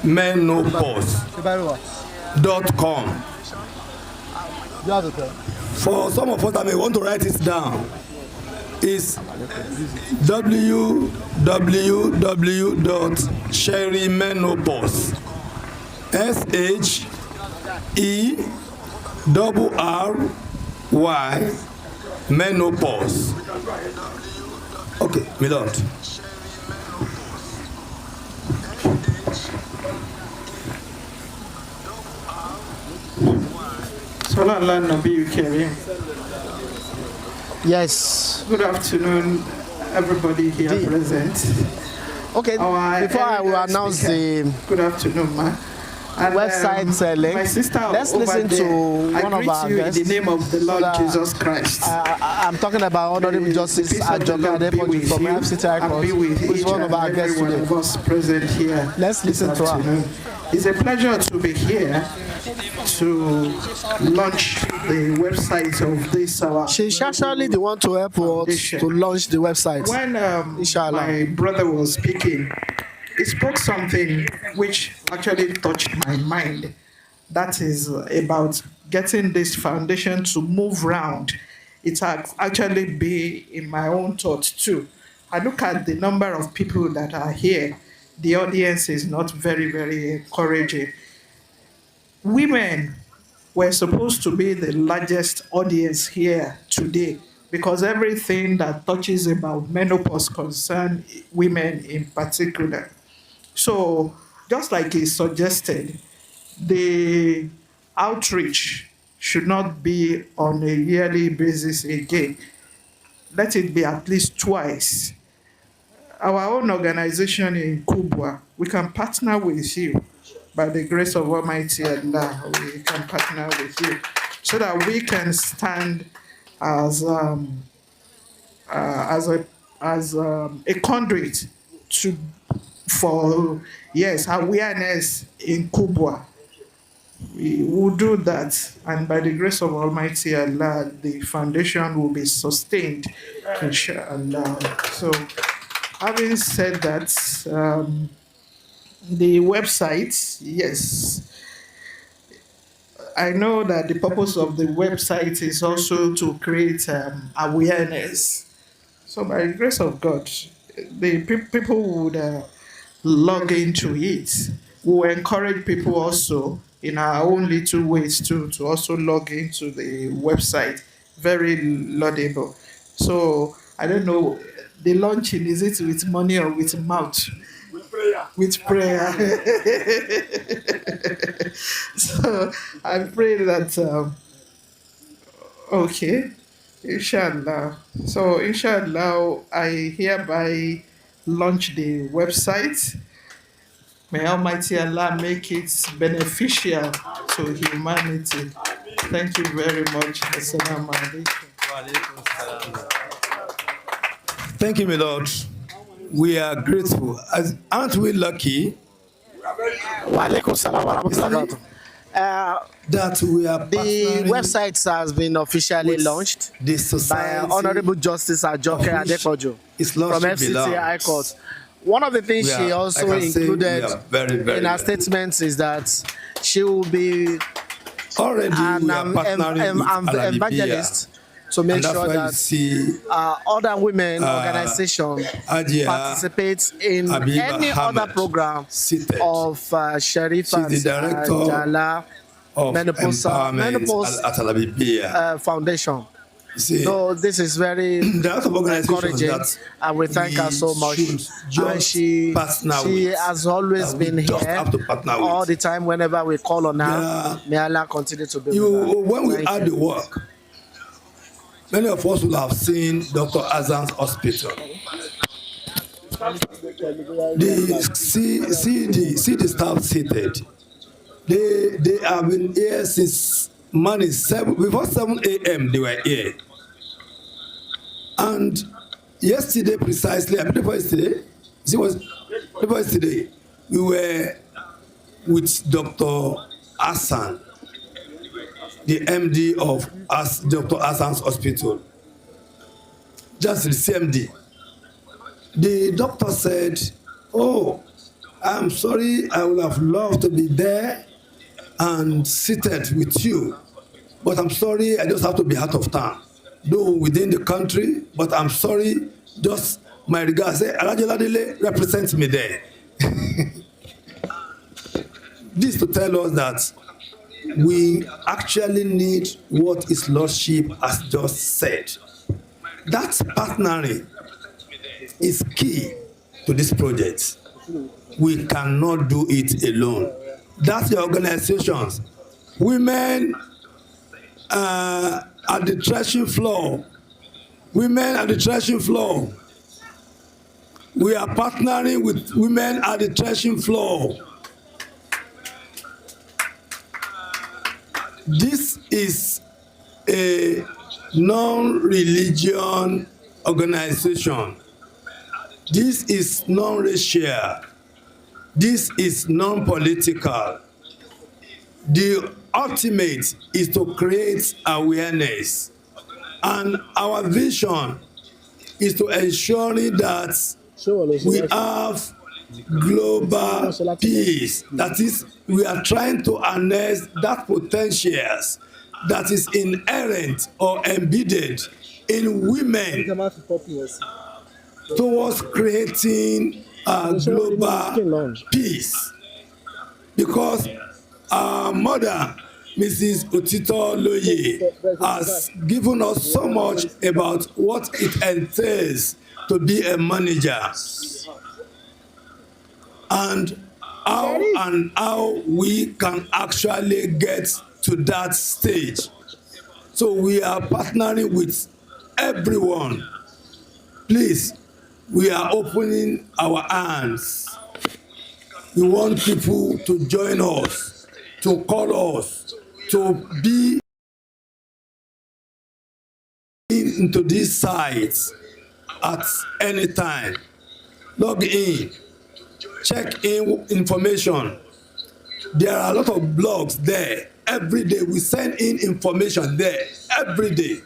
menopause.com. For some of us that may want to write it down, is www.Sherry-Menopause SHERRY menopause. Okay, my lord. Yes. Good afternoon, everybody here present. Okay, before I will announce the good afternoon, ma. And, website link, my sister, let's listen to one of our guests. In the name of the Lord Jesus Christ. I'm talking about Honorable Justice Ajala from FCT High Court, who is one of our guests today. Of us present here. Let's listen to her. It's a pleasure to be here to launch the website of this. She's actually the one to help us to launch the website. When my brother was speaking, he spoke something which actually touched my mind. That is about getting this foundation to move round. It has actually been in my own thoughts too. I look at the number of people that are here. The audience is not very, very encouraging. Women were supposed to be the largest audience here today because everything that touches about menopause concerns women in particular. So, just like he suggested, the outreach should not be on a yearly basis again. Let it be at least twice. Our own organization in Kubwa, we can partner with you. By the grace of Almighty Allah, we can partner with you so that we can stand as a conduit for awareness in Kubwa. We will do that, and by the grace of Almighty Allah, the foundation will be sustained, inshallah. So, having said that, the website, yes, I know that the purpose of the website is also to create awareness. So, by the grace of God, the people would log into it. We will encourage people also in our own little ways to also log into the website. Very laudable. So I don't know, the launching, is it with money or with mouth? With prayer. So I pray that okay, inshallah. So inshallah, I hereby launch the website. May Almighty Allah make it beneficial to humanity. Thank you very much. Assalamu alaikum. Thank you, my Lord. We are grateful. Aren't we lucky that we are the website has been officially launched by Honorable Justice Ajoke Adepoju from FCT High Court. One of the things she also included in her statements is that she will be an evangelist to make sure that other women organizations participate in any other program of Sherifat, Ajala, Menopause Foundation. So this is very encouraging, and we thank her so much. And she has always been here all the time whenever we call on her. May Allah continue to be with her. When we add the work, many of us will have seen Dr. Azan's hospital. See the staff seated. They have been here since morning before 7 a.m. they were here. And yesterday precisely, I mean before yesterday, we were with Dr. Hassan, the MD of Dr. Hassan's hospital, just the CMD. The doctor said, "Oh, I'm sorry, I would have loved to be there and seated with you, but I'm sorry, I just have to be out of town, though within the country, but I'm sorry, just my regards." Ajala represents me there. This to tell us that we actually need what His Lordship has just said. That partnering is key to this project. We cannot do it alone. That's the organizations. Women at the threshing floor. Women at the threshing floor. We are partnering with women at the threshing floor. This is a non-religion organization. This is non-racial. This is non-political. The ultimate is to create awareness. And our vision is to ensure that we have global peace. That is, we are trying to harness that potentials that is inherent or embedded in women towards creating a global peace. Because our mother, Mrs. Otito Loye, has given us so much about what it entails to be a manager and how we can actually get to that stage. So we are partnering with everyone. Please, we are opening our hands. We want people to join us, to call us, to be into these sites at any time. Log in, check in information. There are a lot of blogs there. Every day we send in information there, every day.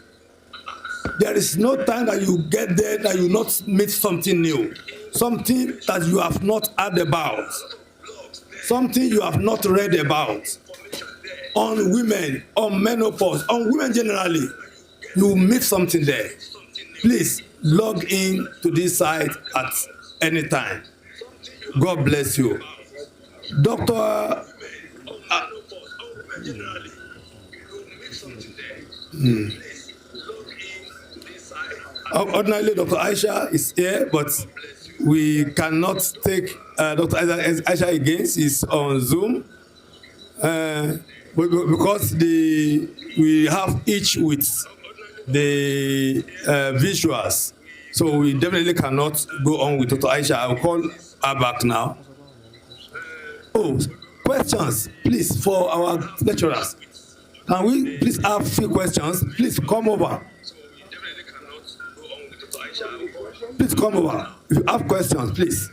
There is no time that you get there that you not meet something new, something that you have not heard about, something you have not read about. On women, on menopause, on women generally, you meet something there. Please log in to this site at any time. God bless you. Dr. Ordinarily, Dr. Aisha is here, but we cannot take Dr. Aisha again. She's on Zoom because we have each with the visuals. So we definitely cannot go on with Dr. Aisha. I'll call her back now. Oh, questions, please, for our lecturers. Can we please have a few questions? Please come over. Please come over. If you have questions, please.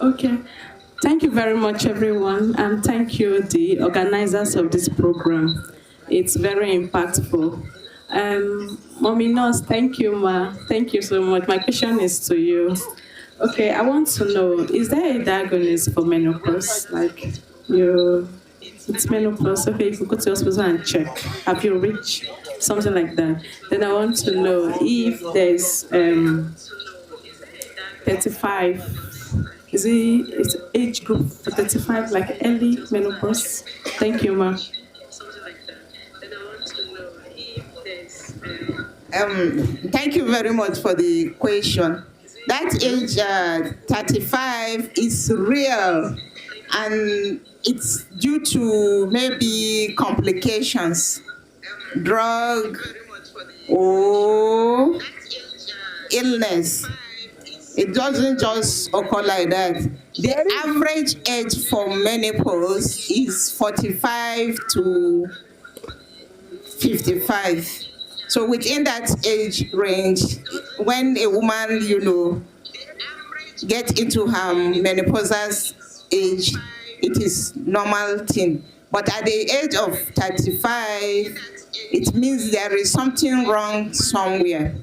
Okay. Thank you very much, everyone, and thank you, the organizers of this program. It's very impactful. Mommy Nurse, thank you, Ma. Thank you so much. My question is to you. Okay, I want to know, is there a diagnosis for menopause? Like, it's menopause. Okay, you can go to the hospital and check. Have you reached something like that. Then I want to know if there's 35. Is age group for 35 like early menopause? Thank you, ma. Thank you very much for the question. That age 35 is real, and it's due to maybe complications, drug or illness. It doesn't just occur like that. The average age for menopause is 45 to 55. So within that age range, when a woman, get into her menopausal age, it is normal thing. But at the age of 35, it means there is something wrong somewhere.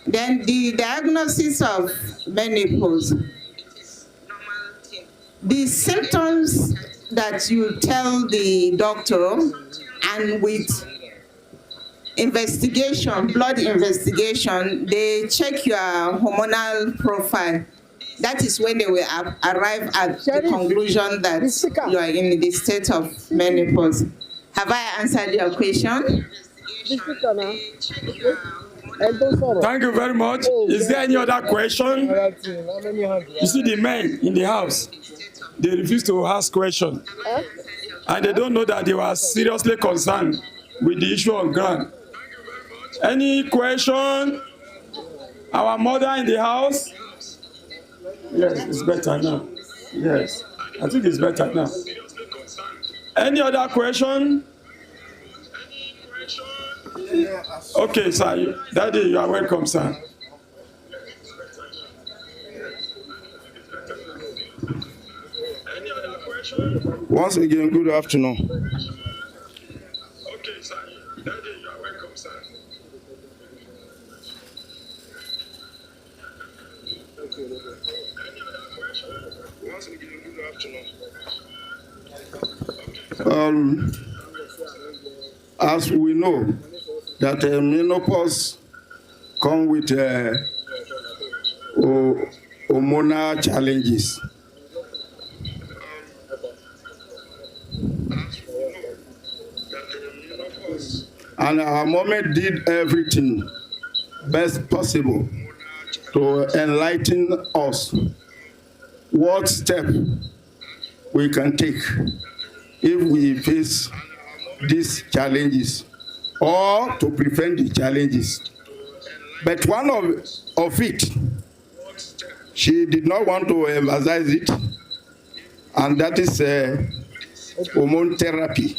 Then the diagnosis of menopause. The symptoms that you tell the doctor, and with investigation, blood investigation, they check your hormonal profile. That is when they will arrive at the conclusion that you are in the state of menopause. Have I answered your question? Thank you very much. Is there any other question? You see the men in the house, they refuse to ask questions. And they don't know that they were seriously concerned with the issue on ground. Any question? Our mother in the house? Yes, it's better now. Yes, I think it's better now. Any other question? Okay, sir. Daddy, you are welcome, sir. Once again, good afternoon. Okay, sir. Daddy, you are welcome, sir. Once again, good afternoon. As we know, that menopause comes with hormonal challenges. And our mommy did everything best possible to enlighten us what step we can take if we face these challenges or to prevent the challenges. But one of it, she did not want to emphasize it, and that is hormone therapy.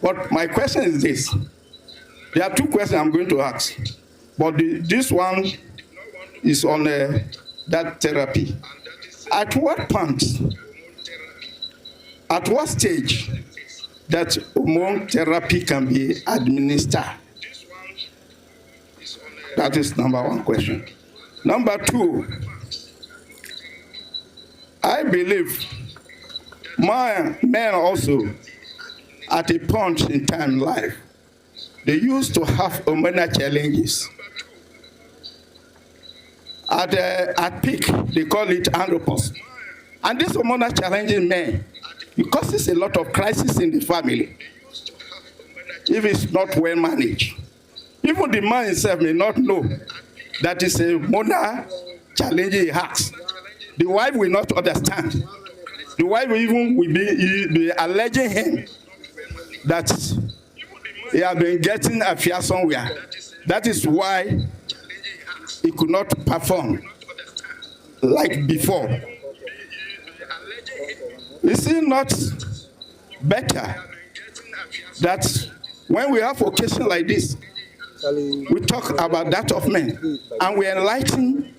But my question is this. There are two questions I'm going to ask, but this one is on that therapy. At what point, at what stage that hormone therapy can be administered? That is number one question. Number two, I believe men also, at a point in time in life, they used to have hormonal challenges. At peak, they call it andropause. And this hormonal challenging men, it causes a lot of crisis in the family if it's not well managed. Even the man himself may not know that it's a hormonal challenging he has. The wife will not understand. The wife will be alleging him that he has been getting affair somewhere. That is why he could not perform like before. Is it not better that when we have occasion like this, we talk about that of men, and we enlighten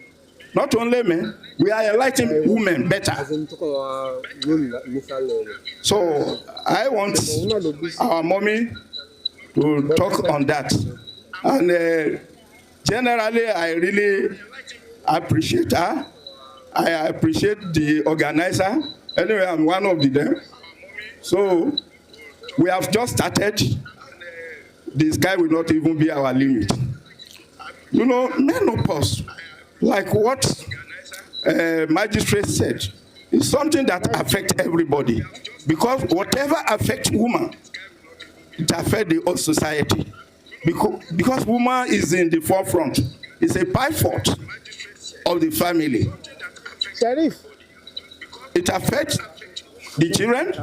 not only men, we are enlightening women better. So I want our mommy to talk on that. And generally, I really appreciate her. I appreciate the organizer. Anyway, I'm one of them. So we have just started. the sky will not even be our limit. You know, menopause, like what magistrate said, is something that affects everybody. Because whatever affects woman, it affects the whole society. Because woman is in the forefront. It's a pivot of the family. Sherif. It affects the children,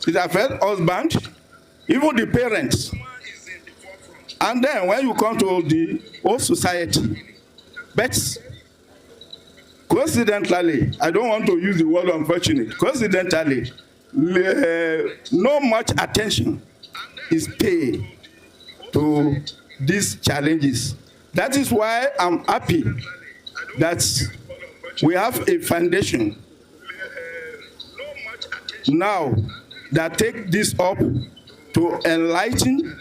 it affects husband, even the parents. And then when you come to the whole society, but coincidentally, I don't want to use the word unfortunate, coincidentally, no much attention is paid to these challenges. That is why I'm happy that we have a foundation now that take this up to enlighten,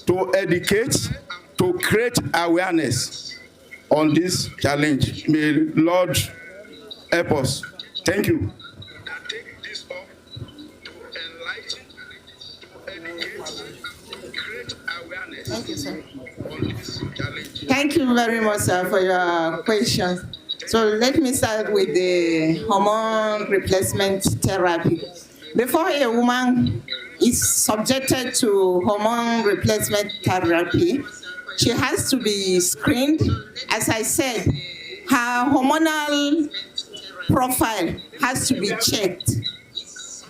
to educate, to create awareness on this challenge. May Lord help us. Thank you. Thank you, sir. Thank you very much, sir, for your questions. So let me start with the hormone replacement therapy. Before a woman is subjected to hormone replacement therapy, she has to be screened. As I said, her hormonal profile has to be checked.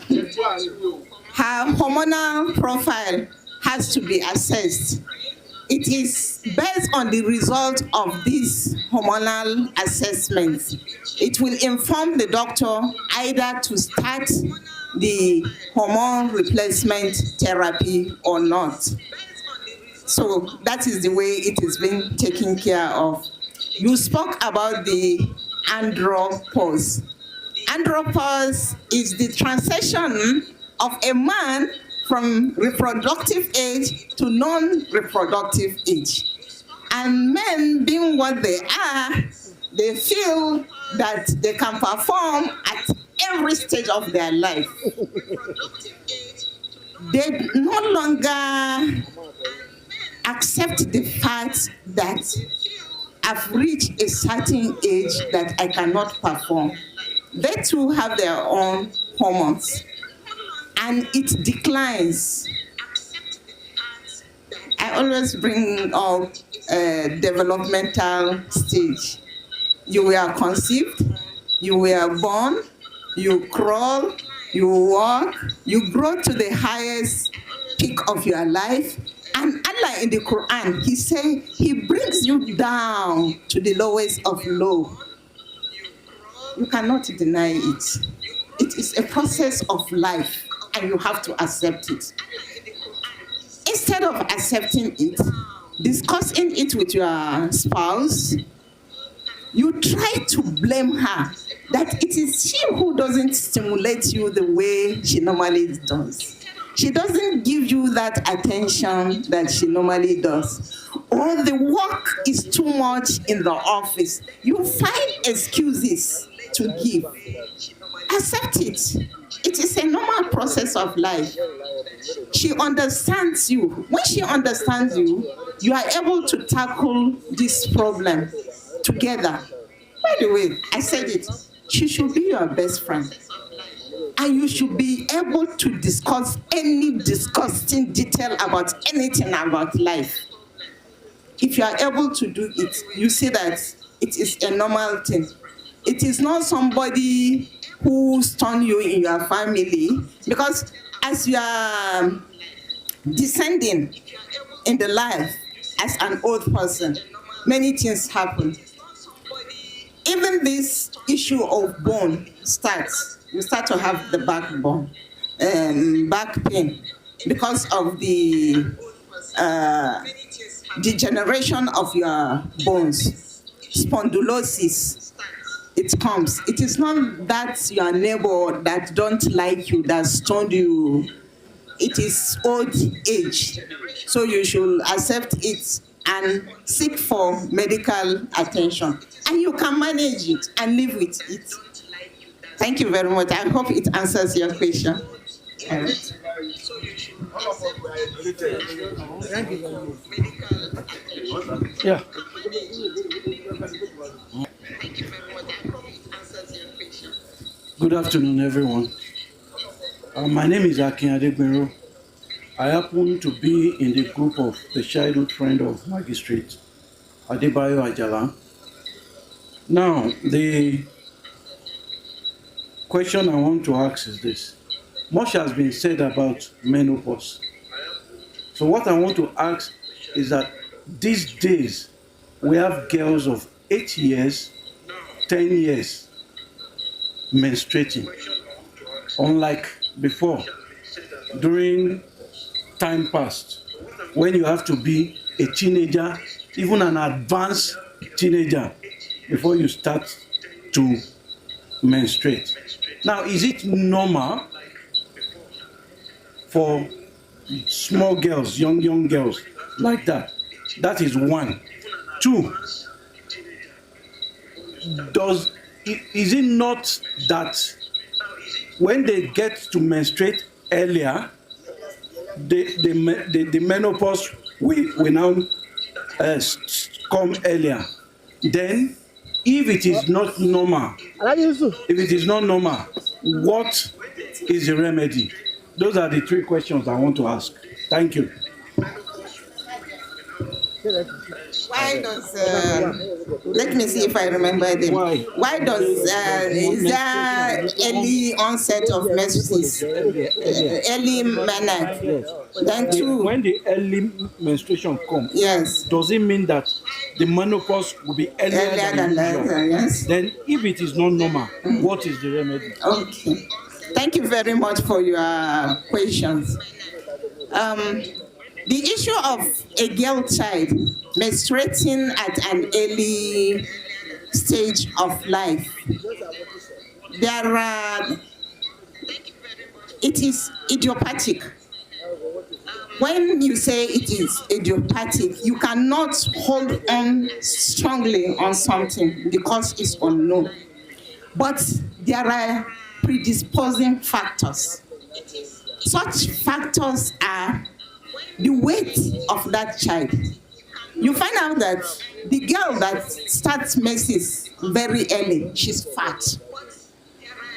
Her hormonal profile has to be assessed. It is based on the result of these hormonal assessments. It will inform the doctor either to start the hormone replacement therapy or not. So that is the way it is being taken care of. You spoke about the andropause. Andropause is the transition of a man from reproductive age to non-reproductive age. And men, being what they are, they feel that they can perform at every stage of their life. They no longer accept the fact that I've reached a certain age that I cannot perform. They too have their own hormones, and it declines. I always bring up a developmental stage. You were conceived, you were born, you crawl, you walk, you grow to the highest peak of your life. And Allah in the Quran, He said, He brings you down to the lowest of low. You cannot deny it. It is a process of life, and you have to accept it. Instead of accepting it, discussing it with your spouse, you try to blame her that it is she who doesn't stimulate you the way she normally does. She doesn't give you that attention that she normally does. Or the work is too much in the office. You find excuses to give. Accept it. It is a normal process of life. She understands you. When she understands you, you are able to tackle this problem together. By the way, I said it. She should be your best friend. And you should be able to discuss any disgusting detail about anything about life. If you are able to do it, you see that it is a normal thing. It is not somebody who stun you in your family, because as you are descending in the life as an old person, many things happen. Even this issue of bone starts. You start to have the backbone, back pain, because of the degeneration of your bones, spondylosis. It comes. It is not that your neighbor that don't like you, that stoned you. It is old age. So you should accept it and seek for medical attention. And you can manage it and live with it. Thank you very much. I hope it answers your question. Alright. Yeah. Good afternoon, everyone. My name is Akin Adegbero. I happen to be in the group of the childhood friend of Magistrate Adebayo Ajala. Now, the question I want to ask is this. Much has been said about menopause. So what I want to ask is that these days we have girls of 8 years, 10 years menstruating. Unlike before, during time past, when you have to be a teenager, even an advanced teenager, before you start to menstruate. Now, is it normal for small girls, young girls like that? That is one. Two, is it not that when they get to menstruate earlier, the menopause will now come earlier? Then, if it is not normal, what is the remedy? Those are the three questions I want to ask. Thank you. Why does let me see if I remember them. Why does is there early onset of menses, early menarche? Yes. Then two. When the early menstruation comes, yes, does it mean that the menopause will be earlier than that? usual? Yes. Then, if it is not normal, what is the remedy? Okay. Thank you very much for your questions. The issue of a girl child menstruating at an early stage of life, it is idiopathic. When you say it is idiopathic, you cannot hold on strongly on something because it's unknown. But there are predisposing factors. Such factors are the weight of that child. You find out that the girl that starts menses very early, she's fat.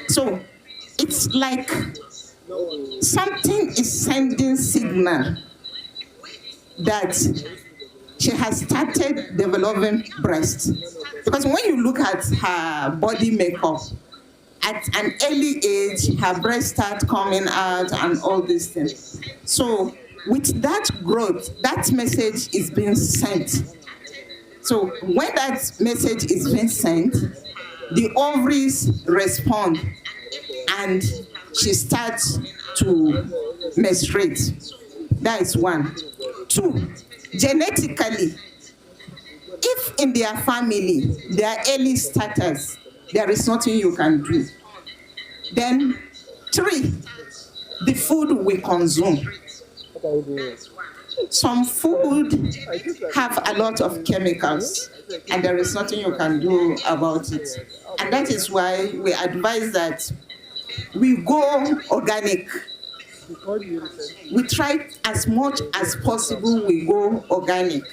So it's like something is sending signal that she has started developing breast. Because when you look at her body makeup, at an early age, her breasts start coming out and all these things. So with that growth, that message is being sent. So when that message is being sent, the ovaries respond and she starts to menstruate. That is one. Two, genetically, if in their family they are early starters, there is nothing you can do. Then three, the food we consume. Some food have a lot of chemicals and there is nothing you can do about it. And that is why we advise that we go organic. We try as much as possible, we go organic.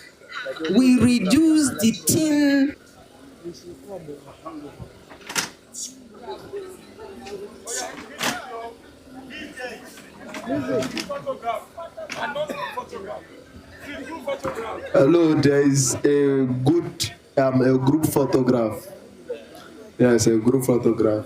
We reduce the tin. Hello, there is a good a group photograph. Yes, a group photograph.